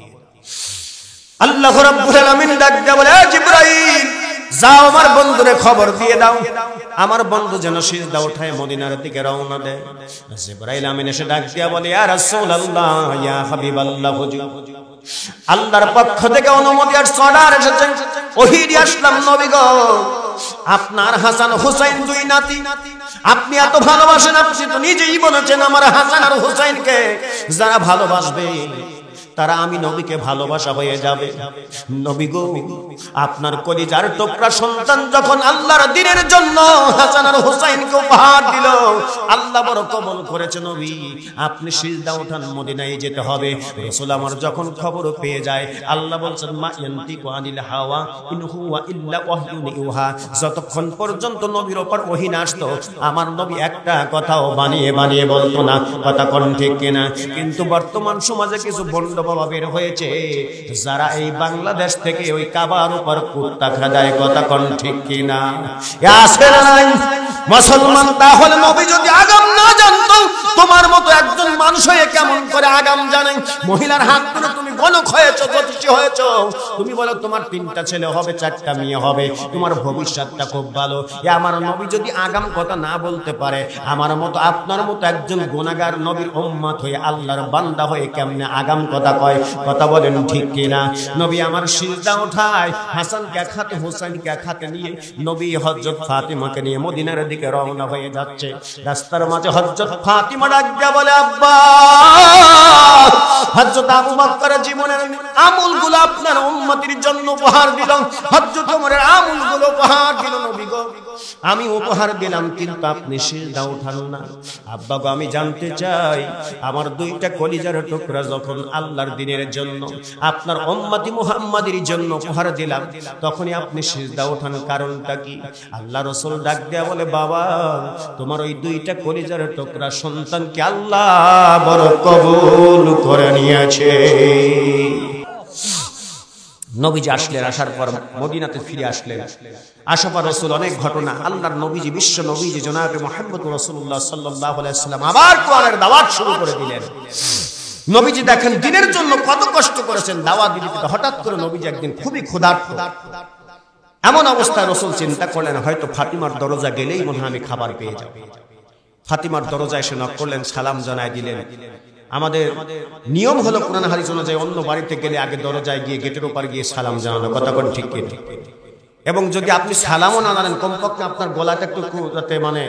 Speaker 1: আল্লাহ রাব্বুল আলামিন ডাক দিয়ে বলে, জিবরাইল যাও আমার বন্ধুরে খবর দিয়ে দাও, আমার বন্ধু যেন সিজদা উঠায় মদিনার দিকে রওনা দেয়। জিবরাইল আমিন এসে ডাক দিয়া বলে, ইয়া রাসূলুল্লাহ ইয়া হাবিবাল্লাহ, হুজুর আল্লাহর পক্ষ থেকে অনুমতি আর অর্ডার এসেছে, ওহী দিয়ে আসলাম নবী গো, আপনার হাসান হুসাইন 2 নাতি আপনি এত ভালোবাসেন, আপনি তো নিজেই বলেছেন আমার হাসান আর হুসাইনকে যারা ভালোবাসবে তারা আমি নবীকে ভালোবাসা হয়ে যাবে। নবী গো আপনার কলিজার টুকরা সন্তান যখন আল্লাহর দ্বীনের জন্য হাসান আর হুসাইনকে উপহার দিল, আল্লাহ বড় কবুল করেছে। নবী আপনি সিজদা ওঠান, মদিনায় যেতে হবে। রাসূল আমার যখন খবর পেয়ে যায়, আল্লাহ বলছেন, মা ইয়ান্তিকু আনিল হাওয়া ইন হুয়া ইল্লা ওয়াহয়ুন ইউহা, যতক্ষণ পর্যন্ত নবীর উপর ওহী না আসতো আমার নবী একটা কথাও বানিয়ে বানিয়ে বলতো না। কথা কোন ঠিক কিনা? কিন্তু বর্তমান সমাজে কিছু বন্ড বাবা বের হয়েছে যারা এই বাংলাদেশ থেকে ওই কাবার উপর কুত্তা খাদায়। কথা কোন ঠিক কিনা? আছে না নাই মুসলমান? তাহলে নবী যদি আগাম না জানতো, তোমার মতো একজন মানুষ হয়ে কেমন করে আগাম জানে? মহিলার হাত ধরে তুমি গণক হয়েছো, জ্যোতিষী হয়েছো, তুমি বলো তোমার 3টা ছেলে হবে, 4টা মেয়ে হবে, তোমার ভবিষ্যৎটা খুব ভালো। আমার নবী যদি আগাম কথা না বলতে পারে, আমার মতো আপনার মতো একজন গুনাহগার নবীর উম্মত হয়ে আল্লাহর বান্দা হয়ে কেমনে আগাম কথা কয়? কথা বলেন ঠিক কিনা? নবী আমার সিজদা ওঠায়, হাসানকে এক হাতে হুসাইনকে এক হাতে নিয়ে নবী হযরত ফাতিমাকে নিয়ে মদিনার দিকে রওনা হয়ে যাচ্ছে। রাস্তার মাঝে হযরত ফাতিমা ডাক দিয়া বলে, আব্বা, হযরত আবু বকরের জীবনের আমলগুলো আপনার উম্মতের জন্য উপহার দিলাম, হযরত ওমরের আমলগুলো উপহার দিল নবী গো। আমি উপহার দিলাম কিন্তু আপনি সিজদা উঠান না। আব্বা গো, আমি জানতে চাই, আমার দুইটা কলিজার টুকরা যখন আল্লাহর দ্বীনের জন্য, আপনার উম্মতি মুহাম্মাদের জন্য উপহার দিলাম, তখনই আপনি সিজদা ওঠান, কারণটা কি? আল্লাহ রাসূল ডাক দেয়া বলে, বাবা, তোমার ওই দুইটা কলিজার টুকরা সন্তানকে আল্লাহ বড় কবুল করে নিয়েছে। নবীজি আসলেন, আসার পর মদিনাতে ফিরে আসলেন। আসার পর রাসূল অনেক ঘটনা, আল্লাহর নবীজি, বিশ্ব নবীজি জনাবে মুহাম্মদ রাসূলুল্লাহ সাল্লাল্লাহু আলাইহি ওয়াসাল্লাম আবার কোরআনের দাওয়াত শুরু করে দিলেন। নবীজি দেখেন দ্বীনের জন্য কত কষ্ট করেছেন, দাওয়াত দিতে। হঠাৎ করে নবীজি একদিন খুবই ক্ষুধার্ত, এমন অবস্থায় রাসূল চিন্তা করলেন, হয়তো ফাতিমার দরজা গেলেই মনে হয় আমি খাবার পেয়ে যাব। ফাতিমার দরজায় এসে নক করলেন, সালাম জানায় দিলেন। আমাদের নিয়ম হলো কোরআন হাদিস অনুযায়ী অন্য বাড়িতে গেলে আগে দরজায় গিয়ে গেটের উপর গিয়ে সালাম জানানো, কথা কোন ঠিক কিনা? এবং যদি আপনি সালামও না জানেন, কমপক্ষে আপনার গলাটা একটু যাতে মানে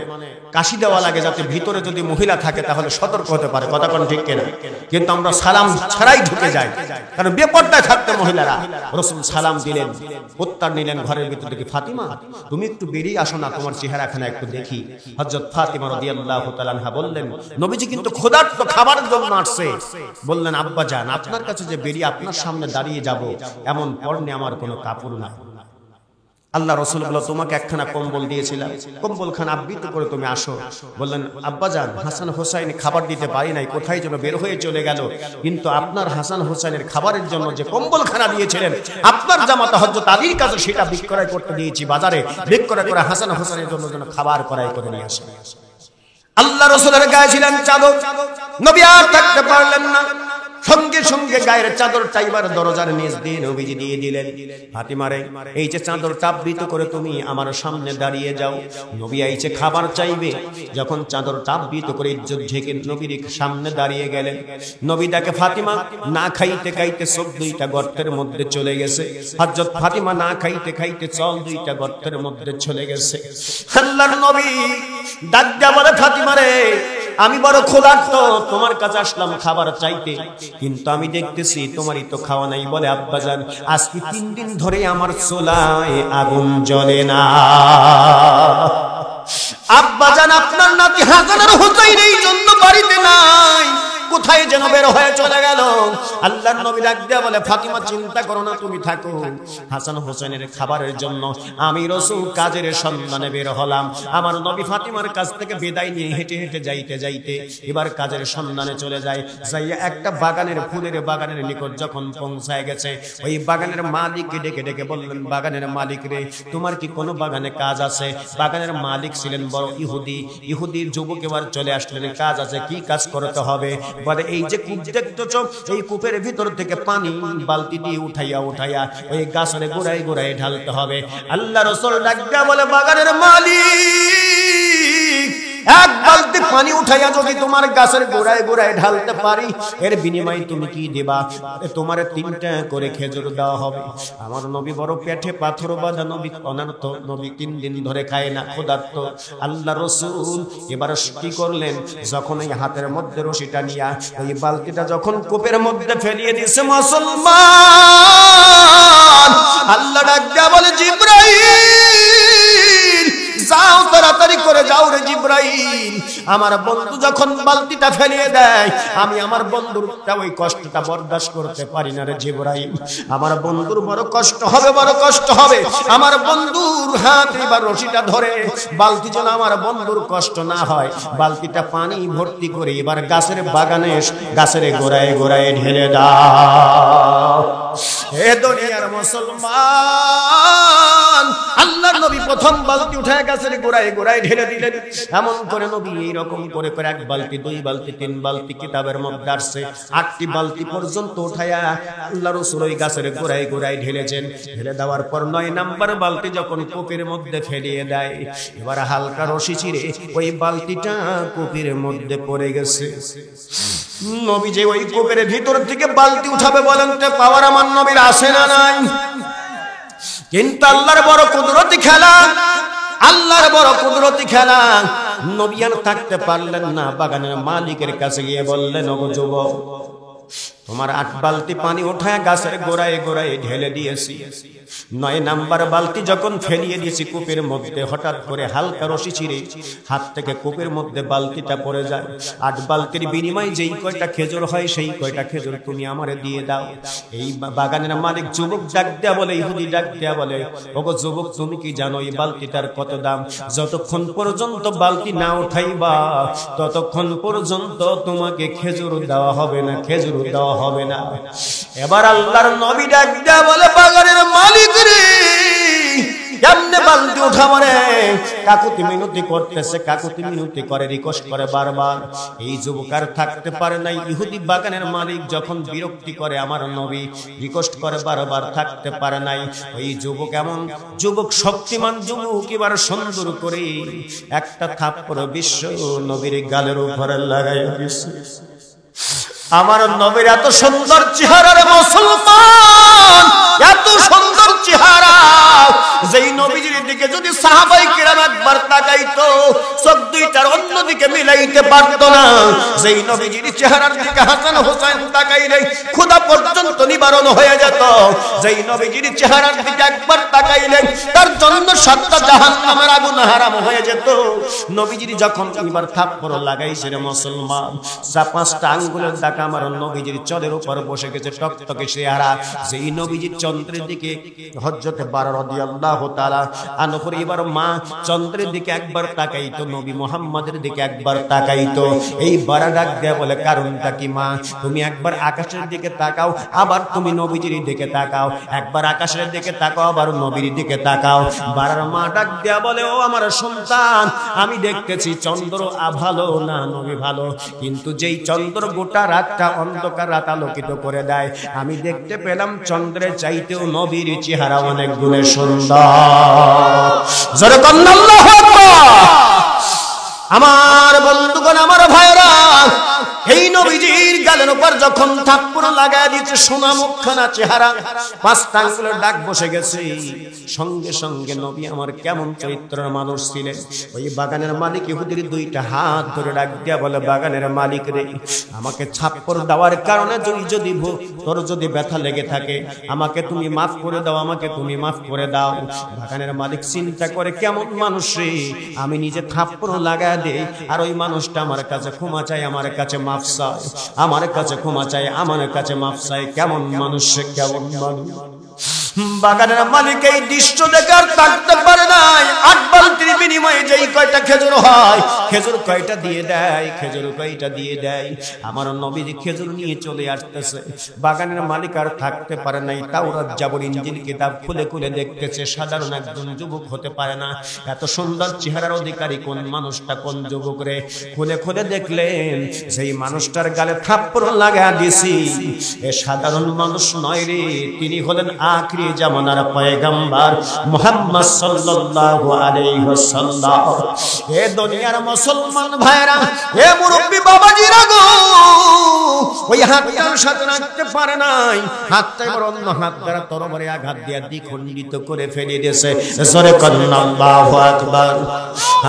Speaker 1: কাশি দেওয়া লাগে, যাতে ভিতরে যদি মহিলা থাকে তাহলে সতর্ক হতে পারে, কথা কোন ঠিক কিনা? কিন্তু আমরা সালাম ছাড়াই ঢুকে যাই, কারণ বেপরদায় থাকতে মহিলারা। রাসূল সালাম দিলেন, উত্তর নিলেন ঘরের ভিতর থেকে, ফাতিমা, তুমি একটু বেরিয়ে আসো না, তোমার চেহারাখানা একটু দেখি। হযরত ফাতিমা রাদিয়াল্লাহু তাআলা আনহা বললেন, নবীজি কিন্তু ক্ষুধার্ত, খাবারের জন্য আসছে। বললেন, আব্বা জান, আপনার কাছে যে বেরিয়ে আপনার সামনে দাঁড়িয়ে যাব, এমন পরনে আমার কোনো কাপড় নাই। আল্লাহ রাসূল বলল, তোমাকে একখানা কম্বল দিয়েছিলাম, কম্বলখানা আবৃত করে তুমি আসো। বললেন, আব্বাজান, হাসান হোসাইন খাবার দিতে পারি নাই, কোথায় যেন বের হয়ে চলে গেল, কিন্তু আপনার হাসান হোসাইনের খাবারের জন্য যে কম্বলখানা দিয়েছিলেন আপনার জামাতা হযরত আলীর কাছে, সেটা বিক্রয় করতে দিয়েছি বাজারে, বিক্রয় করে হাসান হোসাইনের জন্য যেন খাবার ক্রয় করে নিয়ে আসে। আল্লাহ রাসূলের গায়ে ছিলেন চাদর, নবী আর থাকতে পারলেন না, সঙ্গে সঙ্গে গায়ের চাদরটা এবার দরজার নিচ দিয়ে নবীজি দিয়ে দিলেন। ফাতিমারে, এই যে চাদরটা আবৃত করে তুমি আমার সামনে দাঁড়িয়ে যাও। নবী আইছে খাবার চাইবে, যখন চাদরটা আবৃত করে ইজ্জত ঢেকে নবীর সামনে দাঁড়িয়ে গেলেন। নবী দেখে ফাতিমা না খাইতে খাইতে চোখ দুইটা গর্তের মধ্যে চলে গেছে। হযরত ফাতিমা না খাইতে খাইতে চল দুইটা গর্তের মধ্যে চলে গেছে। আল্লাহর নবী ডাক দিয়া বলে, ফাতিমারে, আমি বড় ক্ষুধার্ত, তোমার কাছে আসলাম খাবার চাইতে, কিন্তু আমি দেখতেছি তোমারই তো খাওয়া নাই। বলে, আব্বাজান, আজকে 3 দিন ধরে আমার চুলায় আগুন জ্বলে না। আব্বাজান, আপনার নাতি হাসান আর হুসাইন এই জন্য বাড়িতে নাই, কোথায় যেন বের হয়ে চলে গেল। আল্লাহর নবী ডাক দিয়া বলে, ফাতিমা, চিন্তা করো না, তুমি থাকো, হাসান হোসেনের খাবারের জন্য আমি রাসূল কাজের সন্ধানে বের হলাম। আমার নবী ফাতিমার কাছ থেকে বিদায় নিয়ে হেঁটে হেঁটে যাইতে যাইতে এবার কাজের সন্ধানে চলে যায়। যাইয়া একটা বাগানের, ফুলের বাগানের নিকট যখন পৌঁছায় গেছে, ওই বাগানের মালিককে ডেকে ডেকে বললেন, বাগানের মালিক রে, তোমার কি কোনো বাগানে কাজ আছে? বাগানের মালিক ছিলেন বড় ইহুদি, ইহুদির যুবক এবার চলে আসলেন, কাজ আছে, কি কাজ করতে হবে? বলে, এই যে কূপ দেখতেছ, এই কূপের ভিতর থেকে পানি বালতি দিয়ে উঠাইয়া উঠাইয়া ওই গাছের গোড়ায় গোড়ায় ঢালতে হবে। আল্লাহ রাসূল ডাক দিয়া বলে, বাগানের মালিক, এক বালতি পানি উঠাইয়া যদি তোমার গাছের গোড়ায় গোড়ায় ঢালতে পারি, এর বিনিময়ে তুমি কি দেবা? তোমার 3টা করে খেজুর দেওয়া হবে। আমার নবী বড় পেটে পাথর বাঁধা, নবী অনার্ত, নবী 3 দিন ধরে খায় না, ক্ষুধার্ত। আল্লাহ রাসূল এবার কি করলেন, যখন এই হাতের মধ্যে রশিটা নিয়া ওই বালতিটা যখন কূপের মধ্যে ফেলিয়ে দিয়েছে, মুসলমান, আল্লাহ ডাক দিয়া বলে, জিবরাইল, যাও, তাড়াতাড়ি করে যাও রে জিবরাইল। আমার বন্ধু যখন বালতিটা ফেলিয়ে দেয়, আমি আমার বন্ধুর ওই কষ্টটা বরদাস্ত করতে পারি না রে জিবরাইল। আমার বন্ধুর বড় কষ্ট হবে, বড় কষ্ট হবে। আমার বন্ধুর হাত এবার রশিটা ধরে, বালতি যেন আমার বন্ধুর কষ্ট না হয়, বালতিটা পানি ভর্তি করে এবার গাছের বাগানে, গাছের গোড়ায় গোড়ায় ঢেলে দাও। হে দুনিয়ার মুসলমান, আল্লাহর নবী প্রথম বালতি উঠায় গাছের গোড়ায় গোড়ায় ঢেলে দিলেন। এমন করে নবী এইরকম করে করে 1 বালতি, 2 বালতি, 3 বালতি, কিতাবের মধ্যে আসছে 8টি বালতি পর্যন্ত উঠায়া আল্লাহ রাসূল ওই গাছের গোড়ায় গোড়ায় ঢেলেছেন। ঢেলে দেওয়ার পর 9 নাম্বার বালতি যখন কূপের মধ্যে ফেলিয়ে দেয়, এবার হালকা রশি ছিঁড়ে ওই বালতিটা কূপের মধ্যে পড়ে গেছে। নবী যে ওই কূপের ভিতর থেকে বালতি উঠাবে, বলেন তো পাওয়ার আমার নবীর আসে না নাই? কিন্তু আল্লাহর বড় কুদরতি খেলা, আল্লাহর বড় কুদরতি খেলা। নবী আর থাকতে পারলেন না, বাগানের মালিকের কাছে গিয়ে বললেন, ওগো যুবক, তোমার 8 বালতি পানি উঠায় গাছের গোড়ায় গোড়ায় ঢেলে দিয়েছি, 9 নাম্বার বালতি যখন ফেলিয়ে দিয়েছি কূপের মধ্যে, হঠাৎ করে হালকা রশি ছিঁড়ে হাত থেকে কূপের মধ্যে বালতিটা পড়ে যায়। 8 বালতির বিনিময়ে যেই কয়টা খেজুর হয় সেই কয়টা খেজুর তুমি আমারে দিয়ে দাও। এই বাগানের মালিক যুবক ডাক দেয়া বলে, ইহুদি ডাক দেয়া বলে, ওগো যুবক, তুমি কি জানো এই বালতিটার কত দাম? যতক্ষণ পর্যন্ত বালতি না উঠাইবা ততক্ষণ পর্যন্ত তোমাকে খেজুর দেওয়া হবে না, খেজুর দেওয়া হবে না। এবার আল্লাহর নবী ডাক দেয়া বলে, বাগানের মালিক রে, কেমনে বালতি উঠাবো রে? কাকুতি মিনতি করতেছে, কাকুতি মিনতি করে, রিকোয়েস্ট করে বারবার। এই যুবক আর থাকতে পারে নাই। ইহুদি বাগানের মালিক যখন বিরক্তি করে, আমার নবী রিকোয়েস্ট করে বারবার, থাকতে পারে নাই। ওই যুবক, এমন যুবক, শক্তিমান যুবক, এবার সুন্দর করে একটা থাপ্পড় বিশ্ব নবীর গালের উপরে লাগাইয়া দিছে। আমার নবীর এত সুন্দর চেহারার মুসলমান, এত সুন্দর চেহারা, যেই নবীজির দিকে যদি সাহাবায়ে কিরাম একবার তাকাইতো চোখ দুইটার অন্যদিকে মিলাইতে পারতো না। যেই নবীজির চেহারার দিকে হাসান হোসেন তাকাইলে ক্ষুধা পর্যন্ত নিবারণ হয়ে যেত। যেই নবীজির চেহারার দিকে একবার তাকাইলে তার জন্য 7টা জাহান্নামের আগুন হারাম হয়ে যেত। নবীজির যখন এবার থাপ্পড় লাগাইছে রে মুসলমান, 5টা আঙ্গুলের দাগ আমার নবীজির চলের উপর বসে গেছে, টকটকে চেহারা। যেই নবীজির চন্দ্রের দিকে হযরতে বারা রাদিয়াল্লাহু তাআলা আনহুর এবার মা চন্দ্রের দিকে একবার তাকাইতো, নবী মুহাম্মাদের দিকে একবার তাকাইতো। এই বারা ডাক দেয়া বলে, কারণটা কি মা? তুমি একবার আকাশের দিকে তাকাও, আবার তুমি নবীজির দিকে তাকাও, একবার আকাশের দিকে তাকাও, আবার নবীর দিকে তাকাও। বারার মা ডাক দেয়া বলে, ও আমার সন্তান, আমি দেখতেছি চন্দ্র ভালো না নবী ভালো, কিন্তু যেই চন্দ্র গোটা রাতটা অন্ধকার রাত আলোকিত করে দেয়, আমি দেখতে পেলাম চন্দ্রের চাইতেও নবীর চেহারা অনেক গুণে সুন্দর। জোরে বলেন আল্লাহু আকবার। আমার বন্ধুগণ, আমার ভাইরা, এই নবীজির গালের উপর যখন থাপ্পড় লাগায় দিয়েছে, সোনা মুখখানা চেহারা, 5টা আঙ্গুলের দাগ বসে গেছে। সঙ্গে সঙ্গে নবী আমার কেমন চরিত্রের মানুষ ছিলেন। ওই বাগানের মালিক ইহুদির 2টা হাত ধরে ডাক দিয়া বলে, বাগানের মালিক রে, আমাকে থাপ্পড় দেওয়ার কারণে যদি তোর যদি ব্যথা লেগে থাকে, আমাকে তুমি মাফ করে দাও, আমাকে তুমি মাফ করে দাও। বাগানের মালিক চিন্তা করে, কেমন মানুষ রে, আমি নিজে থাপ্পড় লাগায় দেই আর ওই মানুষটা আমার কাছে ক্ষমা চাই, আমার কাছে মাফ চাই, আমার কাছে ক্ষমা চাই, আমার কাছে মাফ চাই। কেমন মানুষ সে, কেমন মানুষ। বাগানের মালিক এই দৃশ্য দেখে আর থাকতে পারে নাই। 8 বালতির বিনিময়ে যেই কয়টা খেজুর হয়, খেজুর কয়টা দিয়ে দেয়, খেজুর কয়টা দিয়ে দেয়। আমার নবীজি খেজুর নিয়ে চলে আসতেছে। বাগানের মালিক আর থাকতে পারে নাই। তাওরাত জাবর ইনজিল কিতাব খুলে খুলে দেখতেছে। সাধারণ একজন যুবক হতে পারে না, এত সুন্দর চেহারার অধিকারী কোন মানুষটা, কোন যুবক রে? খুলে খুলে দেখলেন, সেই মানুষটার গালে থাপ্পড় লাগা দিছি, এ সাধারণ মানুষ নয় রে, তিনি হলেন আখিরি জামানার পয়গম্বর মুহাম্মদ সাল্লাল্লাহু আলাইহি ওয়াসাল্লাম। এ দুনিয়ার মুসলমান ভাইরা, এ মুরব্বি বাবাজিরা গো, ওই হাতটার সাথে রাখতে পারে নাই, হাতটা এবার অন্য হাত দ্বারা তরবারে আঘাত দিয়ে দ্বিখণ্ডিত করে ফেলে দিয়েছে। জোরে বলেন আল্লাহু আকবার।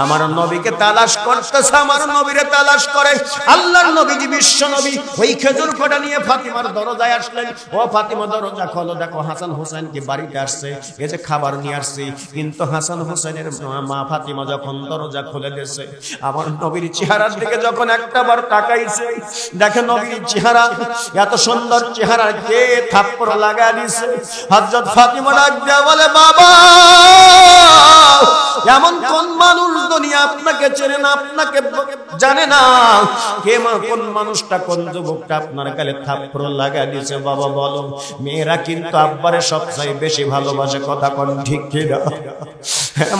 Speaker 1: আমার নবীকে তালাশ করতেছে, আমার নবীরে তালাশ করে। আল্লাহর নবীজি বিশ্ব নবী ওই খেজুর কোটা নিয়ে ফাতিমার দরজায় আসলেন। ও ফাতিমা, দরজা খোলো, দেখো হাসান হোসেন কি বাড়িতে আসছে, এই যে খাবার নিয়ে আসছে। কিন্তু হাসান হোসেনের মা ফাতিমা যখন দরজা খুলে দিয়েছে, আমার নবীর চেহারার দিকে যখন একটাবার তাকাইছে, দেখে নবীর চেহারা, এত সুন্দর চেহারা কে থাপ্পড় লাগা দিয়েছে। হযরত ফাতিমা ডাক দিয়া বলে, বাবা, এমন কোন মানুষ দুনিয়া আপনাকে চেনে না, আপনাকে জানে না? কে কোন মানুষটা, কোন যুবকটা আপনার গালে থাপ্পড় লাগা দিয়েছে? বাবা বলো। মেয়েরা কিন্তু আব্বারে সবচেয়ে বেশি ভালোবাসে, কথা কোন ঠিক কিনা?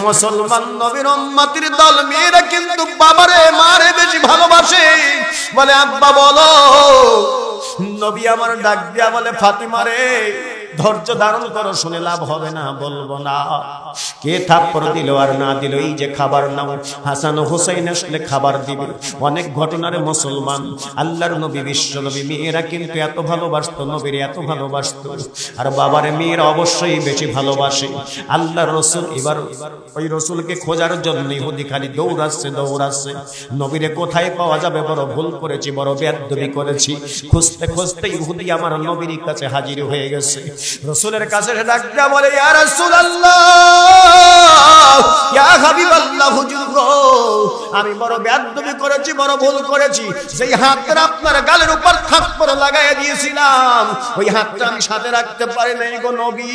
Speaker 1: মুসলমান নবীর উম্মতের দল, মেয়েরা কিন্তু বাবারে মারে বেশি ভালোবাসে। বলে, আব্বা বলো। নবী আমার ডাক দিয়া বলে, ফাতিমা রে, ধৈর্য ধারণ করো, শুনে লাভ হবে না, বলবো না। কে থাপ্পড় দিল আর না দিল, এই যে খাবার নাও, হাসান হুসাইন আসলে খাবার দিবে। অনেক ঘটনার মুসলমান আল্লাহর নবী বিশ্ব নবী মেয়েরা কিন্তু এত ভালোবাসতো, নবীর এত ভালোবাসতো, আর বাবার মেয়েরা অবশ্যই বেশি ভালোবাসে আল্লাহর রাসূল। এবার ওই রাসূলকে খোঁজার জন্য ইহুদি খালি দৌড়াচ্ছে দৌড়াচ্ছে, নবীরে কোথায় পাওয়া যাবে, বড় ভুল করেছি, বড় বেয়াদবি করেছি। খুঁজতে খুঁজতে ইহুদি আমার নবীর কাছে হাজির হয়ে গেছে। রাসূলের কাছে ডাক দেয়া বলে, ইয়া রাসূলুল্লাহ, ইয়া হাবিবাল্লাহ, হুজুর গো, আমি বড় বেয়াদবি করেছি, বড় ভুল করেছি। যেই হাতটা আপনার গালের উপর থাপ্পড় লাগাইয়া দিয়েছিলাম, ওই হাতটা আমি সাথে রাখতে পারি নাই গো নবী।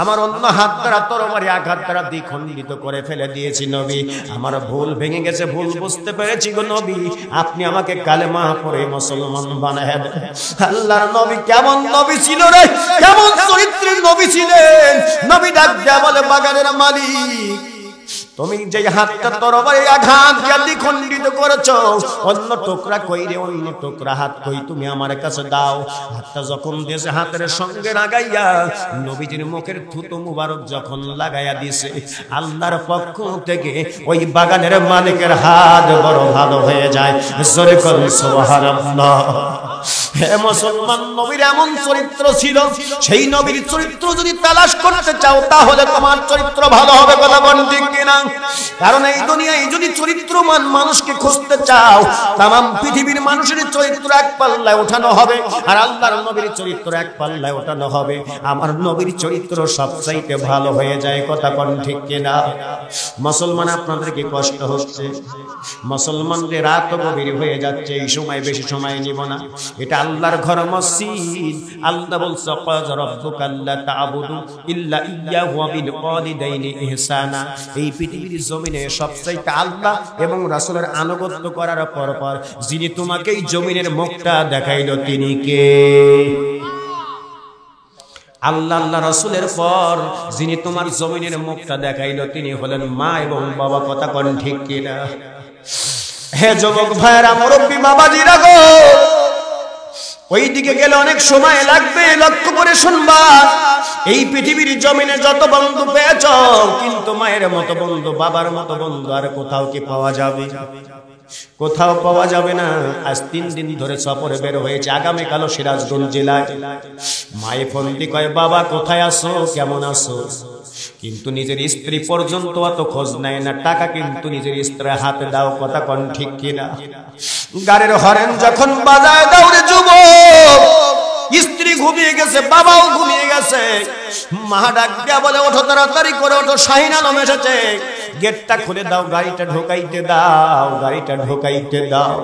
Speaker 1: আমার অন্য হাত দ্বারা তরবারি আঘাত দ্বারা দ্বিখণ্ডিত করে ফেলে দিয়েছি নবী। আমার ভুল ভেঙে গেছে, ভুল বুঝতে পেরেছি গো নবী। আপনি আমাকে কালেমা পড়ে মুসলমান বানায় দেন। আল্লাহর নবী কেমন নবী ছিল রে, কেমন চরিত্রের নবী ছিলেন। নবী ডাক দেয়া বলে, বাগানের মালিক, তুমি যে হাতটা তরবারি আঘাত দিয়ে দ্বিখণ্ডিত করেছো, অন্য টুকরা কই রে, অন্য টুকরা হাত কই, তুমি আমার কাছে দাও। হাতটা যখন দিয়েছে, হাতের সঙ্গে লাগাইয়া নবীজির মুখের থুতু মুবারক যখন লাগাইয়া দিছে, আল্লাহর পক্ষ থেকে ওই বাগানের মালিকের হাত বড় ভালো হয়ে যায়। জোরে করুন সুবহানাল্লাহ। হে মুসলমান, নবীর এমন চরিত্র ছিল, সেই নবীর চরিত্র যদি তালাশ করতে চাও, তাহলে তোমার চরিত্র ভালো হবে, কথা বল ঠিক কিনা? কারণ এই দুনিয়ায় যদি চরিত্রমান মানুষকে খুঁজতে চাও, তামাম পৃথিবীর মানুষের চরিত্র এক পাল্লায় ওঠানো হবে, আর আল্লাহর নবীর চরিত্র এক পাল্লায় ওঠানো হবে। আমার নবীর চরিত্র সবচাইতে ভালো হয়ে যায়, কথা বল ঠিক কিনা? মুসলমান, আপনাদের কি কষ্ট হচ্ছে? মুসলমানদের রাত গভীর হয়ে যাচ্ছে, এই সময় বেশি সময় নিব না। এটা আল্লাহর ঘর, মসজিদ। আল্লাহ বলছে, ক্বাযা রাব্বুকা আল্লা তা'বুদু ইল্লা ইয়্যাহু ওয়া বিল ওয়ালিদাইনি ইহসানা। এই পৃথিবীর জমিনে সবচাইতে আল্লাহ এবং রাসূলের আনুগত্য করার পর যিনি তোমাকে এই জমিনের মুখটা দেখাইল, তিনি কে? আল্লাহ, আল্লাহ রাসূলের পর যিনি তোমার জমিনের মুখটা দেখাইল, তিনি হলেন মা এবং বাবা, কথা কোন ঠিক কিনা? হে যুবক ভাইরা, মুরব্বী বাবাজিরা গো, ওই দিকে গেলে অনেক সময় লাগবে, লক্ষ্য করে শুনবা। এই পৃথিবীর জমিনে যত বন্ধু পেয়েছ, কিন্তু মায়ের মতো বন্ধু, বাবার মতো বন্ধু আর কোথাও কি পাওয়া যাবে? কোথাও পাওয়া যাবে না। আজ 3 দিন ধরে সফরে বের হয়েছে, আগামীকালও সিরাজগঞ্জ জেলায়। মায়ে ফোন দিয়ে কয়, বাবা কোথায় আছো, কেমন আছো? কিন্তু নিজের স্ত্রী পর্যন্ত অত খোঁজ নেয় না। টাকা কিন্তু নিজের স্ত্রীর হাতে দাও, কথা কোন ঠিক কিনা? গাড়ির হরেন যখন বাজায় দাও রে যুবক, স্ত্রী ঘুমিয়ে গেছে, বাবাও ঘুমিয়ে গেছে, মা ডাক দিয়া বলে, ওঠো তাড়াতাড়ি করে ওঠো, শাহিন আলম এসেছে, গেটটা খুলে দাও, গাড়িটা ঢোকাইতে দাও, গাড়িটা ঢোকাইতে দাও।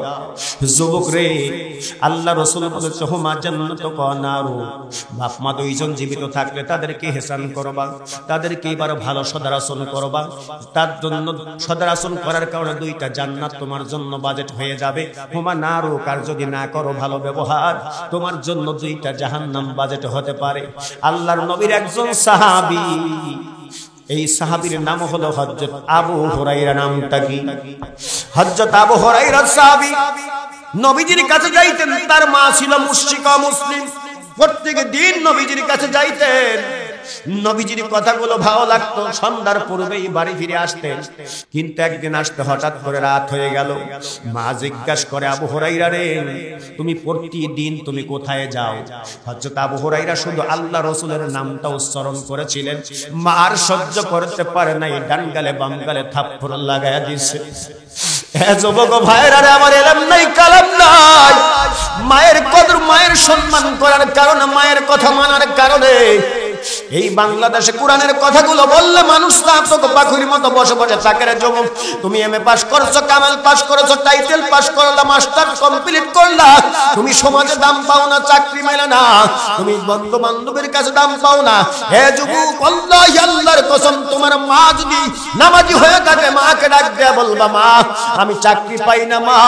Speaker 1: যুবক রে, আল্লাহ রাসূল বলেছে, হুমা জান্নাতু ওয়া নারু। বাপ মা দুইজন জীবিত থাকলে তাদেরকে ইহসান করবা, তাদেরকে এবার ভালো সদাচরণ করবা। তার জন্য সদাচরণ করার কারণে 2টা জান্নাত তোমার জন্য বাজেট হয়ে যাবে। হুমা নারু, আর যদি না করো ভালো ব্যবহার, তোমার জন্য 2টা জাহান্নাম বাজেট হতে পারে। আল্লাহর নবীর একজন সাহাবী, এই সাহাবীর নাম হলো হযরত আবু হুরায়রা। নামটা কি? হযরত আবু হুরায়রা সাহাবী নবীজির কাছে যাইতেন। তার মা ছিল মুশরিকা মুসলিম, প্রত্যেক দিন নবীজির কাছে যাইতেন। নবীজির কথাগুলো ভালো লাগতো, সন্ধ্যার পূর্বেই বাড়ি ফিরে আসতেন। কিন্তু একদিন আসতে হঠাৎ করে রাত হয়ে গেল। মা জিজ্ঞাসা করে, আবু হুরায়রা রে, তুমি প্রতিদিন তুমি কোথায় যাও? হযরত আবু হুরায়রা শুধু আল্লাহ রাসূলের নামটা উচ্চারণ করেছিলেন। মা আর সহ্য করতে পারে নাই, ডান গালে বাম গালে থাপ্পড় লাগায়া দিয়েছে। হে যুবক ভাইরা রে, আমার ইলম নাই, কালাম নাই। মায়ের কদর, মায়ের সম্মান করার কারণে, মায়ের কথা মানার কারণে এই বাংলাদেশে কোরআনের কথাগুলো বললে মানুষ তো পাখির মতো বসে বসে থাকে। রে যুবক, তুমি এমএ পাস করেছো, কামাল পাস করেছো, টাইটেল পাস করলা, মাস্টার কমপ্লিট করলা, তুমি সমাজে দাম পাও না, চাকরি মেলে না, তুমি বন্ধু বান্ধবের কাছে দাম পাও না। হে যুবক, আল্লাহ, আল্লাহর কসম, তোমার মা যদি নামাজি হয়ে থাকে, মাকে ডাক দেয়া বলবা, মা আমি চাকরি পাই না, মা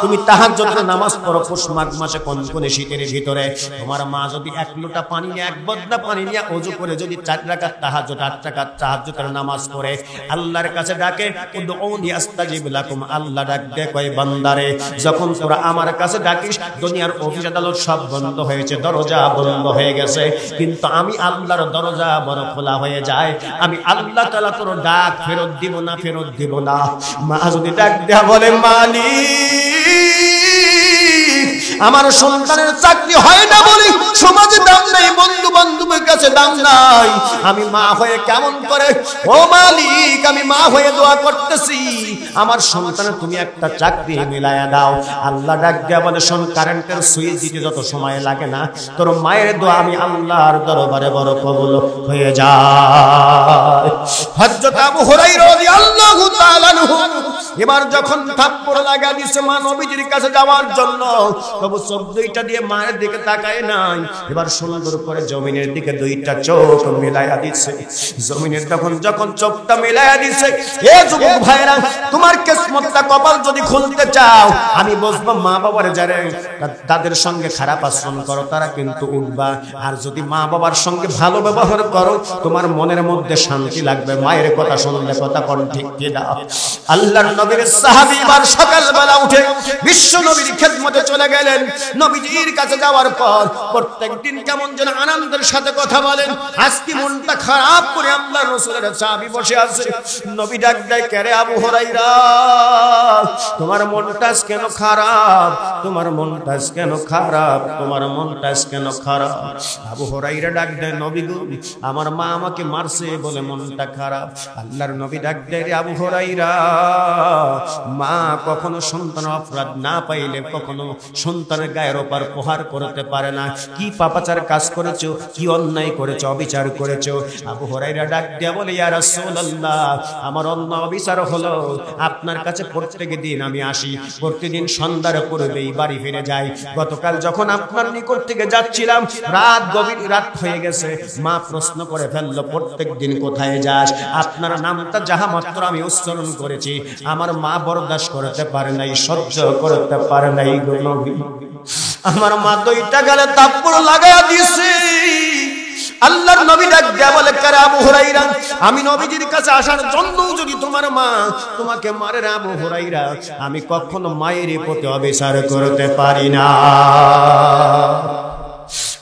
Speaker 1: তুমি তাহাজ্জুদের নামাজ পড়ো পৌষ মাঘ মাসে কনকনে শীতের ভিতরে। তোমার মা যদি 1 লোটা পানি নিয়ে, 1 বদনা পানি নিয়ে ওযু করে যদি 4 রাকাত তাহাজ্জুদ 8 রাকাত তাহাজ্জুদের নামাজ পড়ে আল্লাহর কাছে ডাকে উদউনি আস্তাজিব লাকুম, আল্লাহ ডাক দেয় কয় বান্দারে যখন তোরা আমার কাছে ডাকিস দুনিয়ার অফিস আদালত সব বন্ধ হয়েছে, দরজা বন্ধ হয়ে গেছে, কিন্তু আমি আল্লাহর দরজা বড় খোলা হয়ে যায়। আমি আল্লাহ তাআলা তোর ডাক ফেরত দিব না, ফেরত দিব না। মা যদি ডাক দেয়া বলে মালিক আমার সন্তানের চাকরি হয় না বলি সমাজে দাম নাই, বন্ধু বান্ধবের কাছে দাম নাই, আমি মা হয়ে কেমন করে ও মালিক আমি মা হয়ে দোয়া করতেছি আমার সন্তানের তুমি একটা চাকরি মিলায়া দাও। আল্লাহ ডাক দেয়া বলে শোন, কারেন্টের সুইচ দিতে যত সময় লাগে না তোর মায়ের দোয়া আমি আল্লাহর দরবারে বড় কবুল হয়ে যায়। হযরত আবু হুরায়রা রাদিয়াল্লাহু তাআলা আনহু এবার যখন থাপ্পড় লাগা দিছে মা নবীজির কাছে যাওয়ার জন্য, তবু চোখ দুইটা দিয়ে মায়ের দিকে তাকায় নাই, এবার সুন্দর করে জমিনের দিকে দুইটা চোখ মিলায়া দিছে। জমিনের যখন চোখটা মিলায়া দিছে, এ যুবক ভাইরা তোমার কিসমতটা কপাল যদি খুলতে চাও আমি বলবো মা বাবার যারা তাদের সঙ্গে খারাপ আচরণ করো তারা কিন্তু উঠবা, আর যদি মা বাবার সঙ্গে ভালো ব্যবহার করো তোমার মনের মধ্যে শান্তি লাগবে। মায়ের কথা শুনলে কথা কোন ঠিক কি না। আল্লাহর নবীর সাহাবী এবার সকালবেলা উঠে বিশ্ব নবীর খেদমতে চলে গেলেন। নবীজির কাছে যাওয়ার পর প্রত্যেকদিন কেমন যেন আনন্দের সাথে কথা বলেন, আজকে মনটা খারাপ করে আল্লাহর রাসূলের সাহাবী বসে আছে। নবী ডাক দেয় কে রে আবু হুরায়রা তোমার মনটা কেন খারাপ, তোমার মনটা কেন খারাপ, তোমার মনটা কেন খারাপ। আবু হুরায়রা ডাক দেয় নবী গো আমার মা আমাকে মারছে বলে মনটা খারাপ। আল্লাহর নবী ডাক দেয় রে আবু হুরায়রা মা কখনো সন্তান অপরাধ না পাইলে কখনো সন্তানের গায়ের ওপর প্রহার করতে পারে না। কি পাপাচার কাজ করেছো, কি অন্যায় করেছো, অবিচার করেছো। আবু হুরায়রা ডাক দিয়া বলে ইয়া রাসূলুল্লাহ আমার অন্যায় অবিচার হলো আপনার কাছে প্রত্যেক দিন আমি আসি, প্রতিদিন সন্ধ্যার পূর্বেই বাড়ি ফিরে যাই। গতকাল যখন আপনার নিকট থেকে যাচ্ছিলাম গভীর রাত হয়ে গেছে, মা প্রশ্ন করে ফেললো প্রত্যেক দিন কোথায় যাস, আপনার নামটা যাহা মাত্র আমি উচ্চারণ করেছি আমার মা বরদাস্ত করতে পারে নাই, সহ্য করতে পারে নাই গো নবী। আমার মা দুইটা গালে থাপ্পড় লাগায়া দিয়েছে। আল্লাহর নবী ডাক দেয়া বলে কারে আবু হুরায়রা আমি নবীজির কাছে আসার জন্য যদি তোমার মা তোমাকে মারে রে আবু হুরায়রা আমি কখনো মায়ের প্রতি অবিচার করতে পারি না।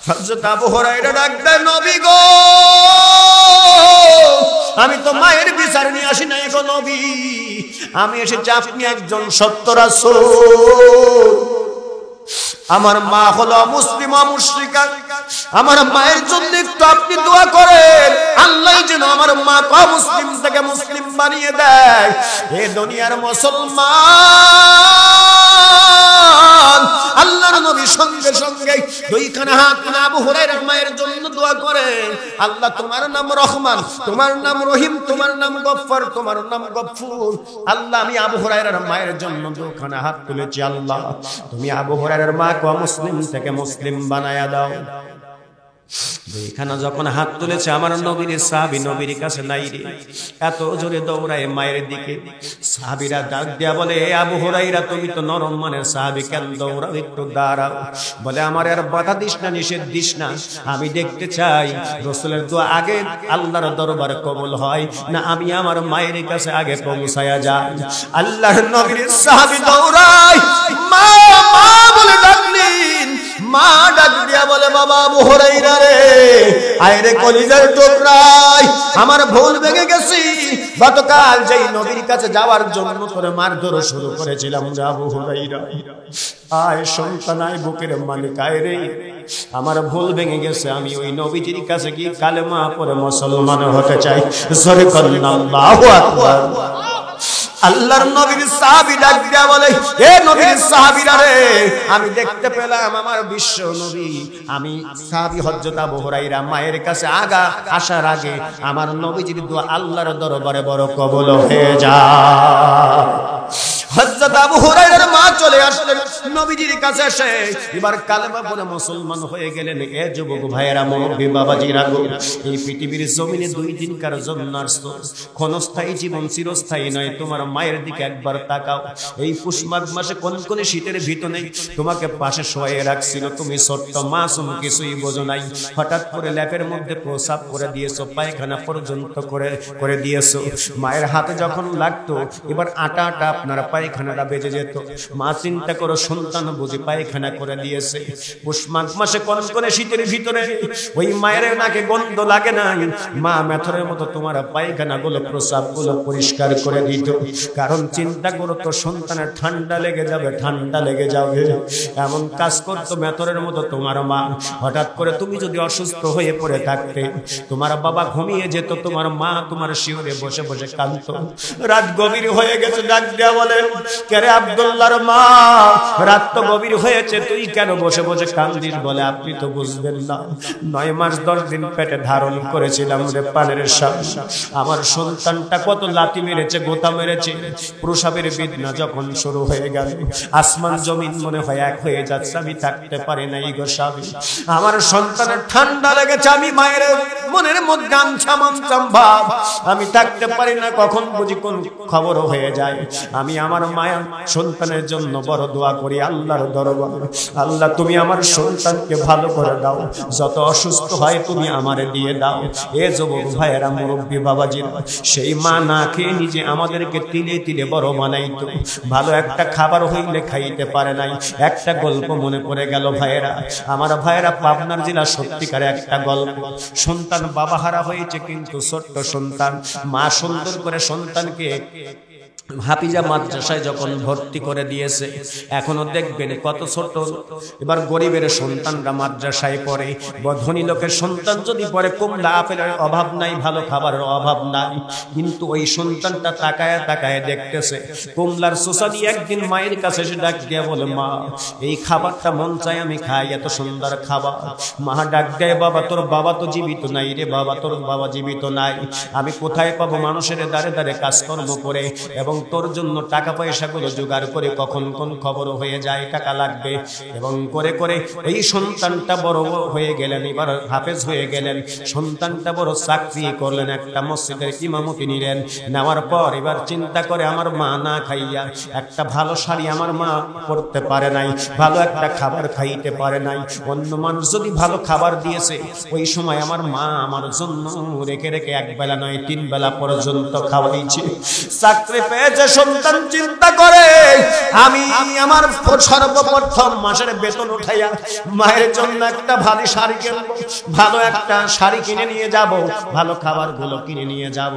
Speaker 1: হযরত আবু হুরায়রা ডাক দেয় নবী গো আমি তো মায়ের বিচার নিয়ে আসি নাই গো নবী, আমি এসেছি আপনি একজন সত্য রাসূল। আমার মা হলো মুসলিম মুশরিকা, আমার মায়ের জন্য একটু আপনি দোয়া করেন আল্লাহ যেন আমার মা কে মুসলিম থেকে মুসলিম বানিয়ে দেয়। এ দুনিয়ার মুসলমান আল্লাহর নবী সঙ্গে সঙ্গে দুইখানা হাত তুলে আবু হুরায়রার মায়ের জন্য দোয়া করেন আল্লাহ তোমার নাম রহমান, তোমার নাম রহিম, তোমার নাম গফফার, তোমার নাম গফুর। আল্লাহ আমি আবু হুরায়রার মায়ের জন্য দুইখানা হাত তুলেছি, আল্লাহ তুমি আবু হুরায়রার মা কে মুসলিম থেকে মুসলিম বানায়া দাও। দুইখানা যখন হাত তুলেছে আমার নবীর সাহাবী নবীর কাছে নাই রে, এত জোরে দৌড়ায় মায়ের দিকে। সাহাবীরা ডাক দিয়া বলে আবু হুরায়রা তুমি তো নরম মানের সাহাবী, কেন দৌড়াও, একটু দাঁড়াও। বলে আমার আর বাধা দিস না, নিষেধ দিস না, আমি দেখতে চাই রাসূলের দোয়া আগে আল্লাহর দরবারে কবুল হয় না আমি আমার মায়ের কাছে আগে পৌঁছায়া যাই। আল্লাহর নবীর সাহাবী দৌড়ায় মা মা বলে ডাকলেন। মা ডাক দিয়া বলে বাবা আবু হুরায়রা রে আয় রে কলিজার টুকরাই আমার ভুল ভেঙে গেছি, গতকাল যেই নবীর কাছে যাওয়ার জন্য করে মারধর শুরু করেছিলাম আবু হুরায়রা আয় সন্তান আয় বুকের মালিক আয় রে আমার ভুল ভেঙে গেছে, আমি ওই নবীজির কাছে গিয়ে কালেমা পড়ে মুসলমান হতে চাই। জোরে বলেন আল্লাহু আকবার। আল্লাহর নবীর সাহাবী ডাক দিয়া বলে এ নবীর সাহাবীরা রে আমি দেখতে পেলাম আমার বিশ্ব নবী আমি সাহাবী হযরত আবু হুরায়রা মায়ের কাছে আসার আগে আমার নবীজির দোয়া আল্লাহর দরবারে বড় কবুল হয়ে যায়। হযরত আবু হুরায়রার মা চলে আসলেন নবীজির কাছে এসে এবার কালেমা পড়ে মুসলমান হয়ে গেলেন। এ যুবক ভাইয়েরা, মুরব্বি বাবাজিরা গো, এই পৃথিবীর জমিনে 2 দিনকার জন্য আসছো, ক্ষণস্থায়ী জীবন চিরস্থায়ী নয়। তোমার মায়ের দিকে একবার তাকাও। এই পুষ মাঘ মাসে কোন শীতের ভিতরে তোমাকে পাশে শোয়ে রাখছিল, তুমি ছোট্ট মাসুম, কিছুই বোঝো নাই। হঠাৎ করে ল্যাপের মধ্যে প্রসাব করে দিয়েছো, পায়খানা পর্যন্ত করে দিয়েছো। মায়ের হাতে যখন লাগতো এবার আটা আটা আপনার পায়খানাটা বেজে যেত। মা চিন্তা করো, সন্তান বুঝি পায়খানা করে দিয়েছে। পুষ মাঘ মাসে কোন শীতের ভিতরে ওই মায়ের নাকে গন্ধ লাগে না, মা মেথরের মতো তোমার পায়খানা গুলো প্রসাব গুলো পরিষ্কার করে দিত। কারণ চিন্তা করো তো সন্তানের ঠান্ডা লেগে যাবে, ঠান্ডা লেগে যাবে, এমন কাজ করতো মেথরের মতো তোমার মা। হঠাৎ করে তুমি যদি অসুস্থ হয়ে পড়ে থাকতে, তোমার বাবা ঘুমিয়ে যেত, তোমার মা তোমার শিওরে বসে বসে কাঁদতো। রাত গভীর হয়ে গেছে, ডাক দেয়া বলে, কে রে আব্দুল্লাহর মা, রাত তো গভীর হয়েছে, তুই কেন বসে বসে কান্দিস? বলে, আপনি তো বুঝবেন না, 9 মাস 10 দিন পেটে ধারণ করেছিলাম রে পানের সামনে। আমার সন্তানটা কত লাথি মেরেছে, গোতা মেরেছে। প্রসাবের বেদনা যখন শুরু হয়ে গেল, আসমান জমিন মনে হয় এক হয়ে যাচ্ছে। আমি থাকতে পারি না গো স্বামী, আমার সন্তানের ঠান্ডা লেগেছে। আমি মায়ের মনের মধ্যে আনছাম ভাব, আমি থাকতে পারি না। কখন বুঝি কোন খবর হয়ে যায়। আমি আমার মায়ের সন্তানের জন্য বড় দোয়া করি আল্লাহর দরবারে, আল্লাহ তুমি আমার সন্তানকে ভালো করে দাও, যত অসুস্থ হয় তুমি আমারে দিয়ে দাও। এ যুবক ভাইয়েরা, মুরব্বী বাবাজিরা, সেই মা না খেয়ে নিজে আমাদেরকে তিলে তিলে বড় বানাইতো। ভালো একটা খাবার হইলে খাইতে পারে নাই। একটা গল্প মনে পড়ে গেল ভাইয়েরা, আমার ভাইয়েরা, পাবনার জেলা সত্যিকারে একটা গল্প। সন্তান বাবা হারা হয়েছে, কিন্তু ছোট্ট সন্তান মা সুন্দর করে সন্তানকে হাফিজা মাদ্রাসায় যখন ভর্তি করে দিয়েছে। এখনো দেখবেন কত ছোট, এবার গরিবের সন্তানরা মাদ্রাসায় পড়ে, ধনী লোকের সন্তান যদি পড়ে, কমলা আপেলের অভাব নাই, ভালো খাবারের অভাব নাই, কিন্তু ওই সন্তানটা তাকায় তাকায় দেখতেছে। কমলার সোসাদি একদিন মায়ের কাছে এসে ডাক দিয়ে বলে, মা এই খাবারটা মন চাই আমি খাই, এত সুন্দর খাবার। মা ডাক দেয়, বাবা তোর বাবা তো জীবিত নাই রে বাবা, তোর বাবা জীবিত নাই, আমি কোথায় পাবো? মানুষের দ্বারে দ্বারে কাজকর্ম করে এবং তোর জন্য টাকা পয়সা গুলো জোগাড় করে, কখন কোন খবর হয়ে যায়, টাকা লাগবে, এবং করে করে এই সন্তানটা বড় হয়ে গেলেন, এবার হাফেজ হয়ে গেলেন। সন্তানটা বড় চাকরি করলেন, একটা মসজিদের ইমামতি নিলেন। নেওয়ার পর এবার চিন্তা করে, আমার মা না খাইয়া একটা ভালো শাড়ি আমার মা পরতে পারে নাই, ভালো একটা খাবার খাইতে পারে নাই। অন্য মানুষ যদি ভালো খাবার দিয়েছে, ওই সময় আমার মা আমার জন্য রেখে রেখে 1 বেলা নয় 3 বেলা পর্যন্ত খাওয়াইছে। চাকরি পেয়েছে সন্তান, চিন্তা করে, আমি আমার সর্বপ্রথম মাসের বেতন উঠাইয়া মায়ের জন্য একটা ভালো শাড়ি কিনবো, ভালো একটা শাড়ি কিনে নিয়ে যাব, ভালো খাবার গুলো কিনে নিয়ে যাব।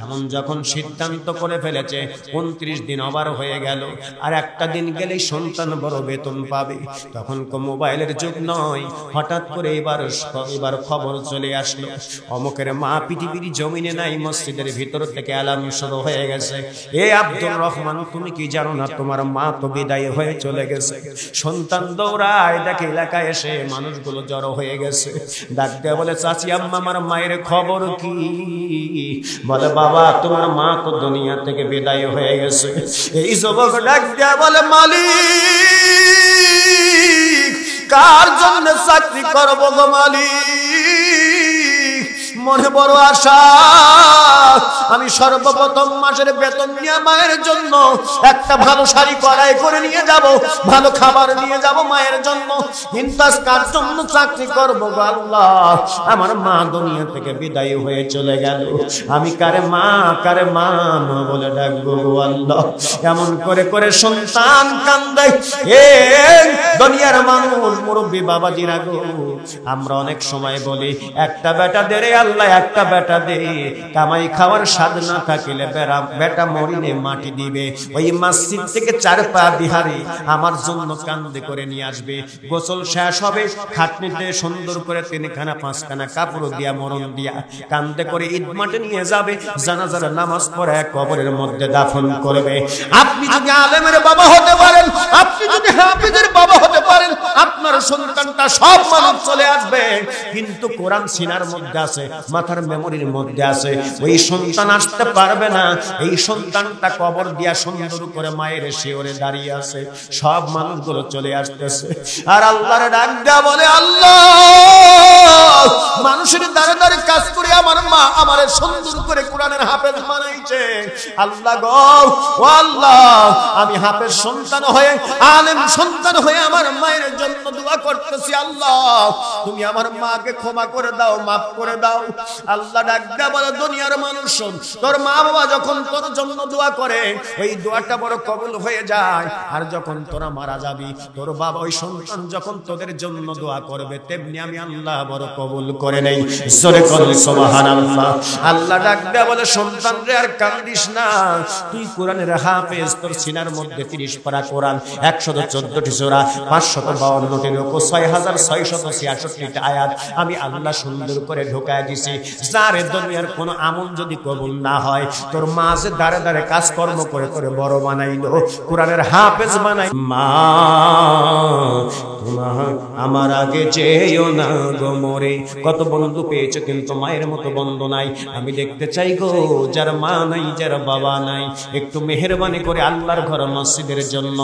Speaker 1: এমন যখন সিদ্ধান্ত করে ফেলেছে, 29 দিন ওভার হয়ে গেল, আর একটা দিন গেলেই সন্তান বড় বেতন পাবে। তখন মোবাইলের যুগ নয়, হঠাৎ করে এবার খবর চলে আসলো, অমুকের মা পৃথিবীর জমিনে নাই, মসজিদের ভিতর থেকে অ্যালার্ম শুরু হয়ে গেছে। এ আব্দুর রহমান, তুমি কি জানো না তোমার মা তো বিদায় হয়ে চলে গেছে? সন্তান দৌড়ায়, দেখে এলাকায় এসে মানুষগুলো জড়ো হয়ে গেছে। ডাক দেয়া বলে, চাচি আম্মা, আমার মায়ের খবর কি? বলে, বাবা তোমার মা তো দুনিয়া থেকে বিদায় হয়ে গেছে। এই যুবক ডাক দেয়া বলে, মালিক কার জন্য চাকরি করবো গো মালিক? মনে বড় আশা, আমি সর্বপ্রথম মাসের বেতন নিয়ে মায়ের জন্য একটা ভালো শাড়ি কড়াই করে নিয়ে যাব, ভালো খাবার নিয়ে যাব মায়ের জন্য, কিন্তু আজ কার জন্য চাকরি করবো গো আল্লাহ? আমার মা দুনিয়া থেকে বিদায় হয়ে চলে গেল, আমি কারে মা বলে ডাকবো গো আল্লাহ? এমন করে করে সন্তান কান্দে। এ দুনিয়ার মানুষ, মুরব্বী বাবাজিরা গো, আমরা অনেক সময় বলি, একটা বেটা দে রে আল্লাহ, একটা বেটা দে, কামাই খাওয়ার স্বাদ না থাকিলে বেটা মরিলে মাটি দিবে। ওই মসজিদ থেকে 4 পা বিহারি আমার জন্য কান্দে করে নিয়ে আসবে। গোসল শেষ হবে, খাটনিতে সুন্দর করে 3খানা 5খানা কাপড় দিয়া মরণ দিয়া কান্দে করে ঈদ মাঠে নিয়ে যাবে, জানাজার নামাজ পড়ে কবরের মধ্যে দাফন করবে। আপনি যদি আলেমের বাবা হতে পারেন, আপনি যদি হাফেজের বাবা হতে পারেন, আপনি আপনার সন্তানটা সব মানুষ চলে আসবে, কিন্তু কোরআন সিনার মধ্যে আছে, মাথার মেমোরির মধ্যে আছে, ওই সন্তান আসতে পারবে না। এই সন্তানটা কবর দিয়া সুন্দর করে মায়ের শিওরে দাঁড়িয়ে আছে, সব মানুষগুলো চলে আসতেছে। আর আল্লাহর ডাক দেয়া বলে, আল্লাহ মানুষের দ্বারে দ্বারে কাজ করে আমার মা আমারে সুন্দর করে কোরআনের হাফেজ বানাইছে। আল্লাহ গো, ও আল্লাহ, আমি হাফেজ সন্তান হয়ে, আলেম সন্তান হয়ে আমার মায়ের জন্য দোয়া করতেছি। আল্লাহ তুমি আমার মাকে ক্ষমা করে দাও, মাফ করে দাও। আল্লাহ ডাক দেয়া বলে, দুনিয়ার মানুষ, তোর মা বাবা যখন তোর জন্য দোয়া করে, ওই দোয়াটা বড় কবুল হয়ে যায়। আর যখন তোরা মারা যাবি, তোর বাবা ওই সন্তান যখন তোদের জন্য দোয়া করবে, তেমনি আমি আল্লাহ বড় কবুল করে নেই। জোরে করুন সুবহানাল্লাহ। আল্লাহ ডাক দেয়া বলে, সন্তান রে আর কান্দিস না, তুই কোরআনের হাফেজ, তোর সিনার মধ্যে 30 পারা কোরআন, 114টি সূরা, 552টি রুকু, 6666টা আয়াত আমি আল্লাহ সুন্দর করে ঢোকায় দিছি। যারে দুনিয়ার কোন আমল যদি কবুল না হয়, তোর মা যে দাঁড়ে দাঁড়ে কাজকর্ম করে করে বড় বানাইলো, কোরআনের হাফেজ বানাই। মা তোমার আমার আগে যেও না গো মরে। কত বন্ধু পেয়েছো, কিন্তু মায়ের মতো বন্ধু নাই। আমি দেখতে চাই গো, যার মা নাই, যার বাবা নাই, একটু মেহেরবানি করে আল্লাহর ঘর মসজিদের জন্য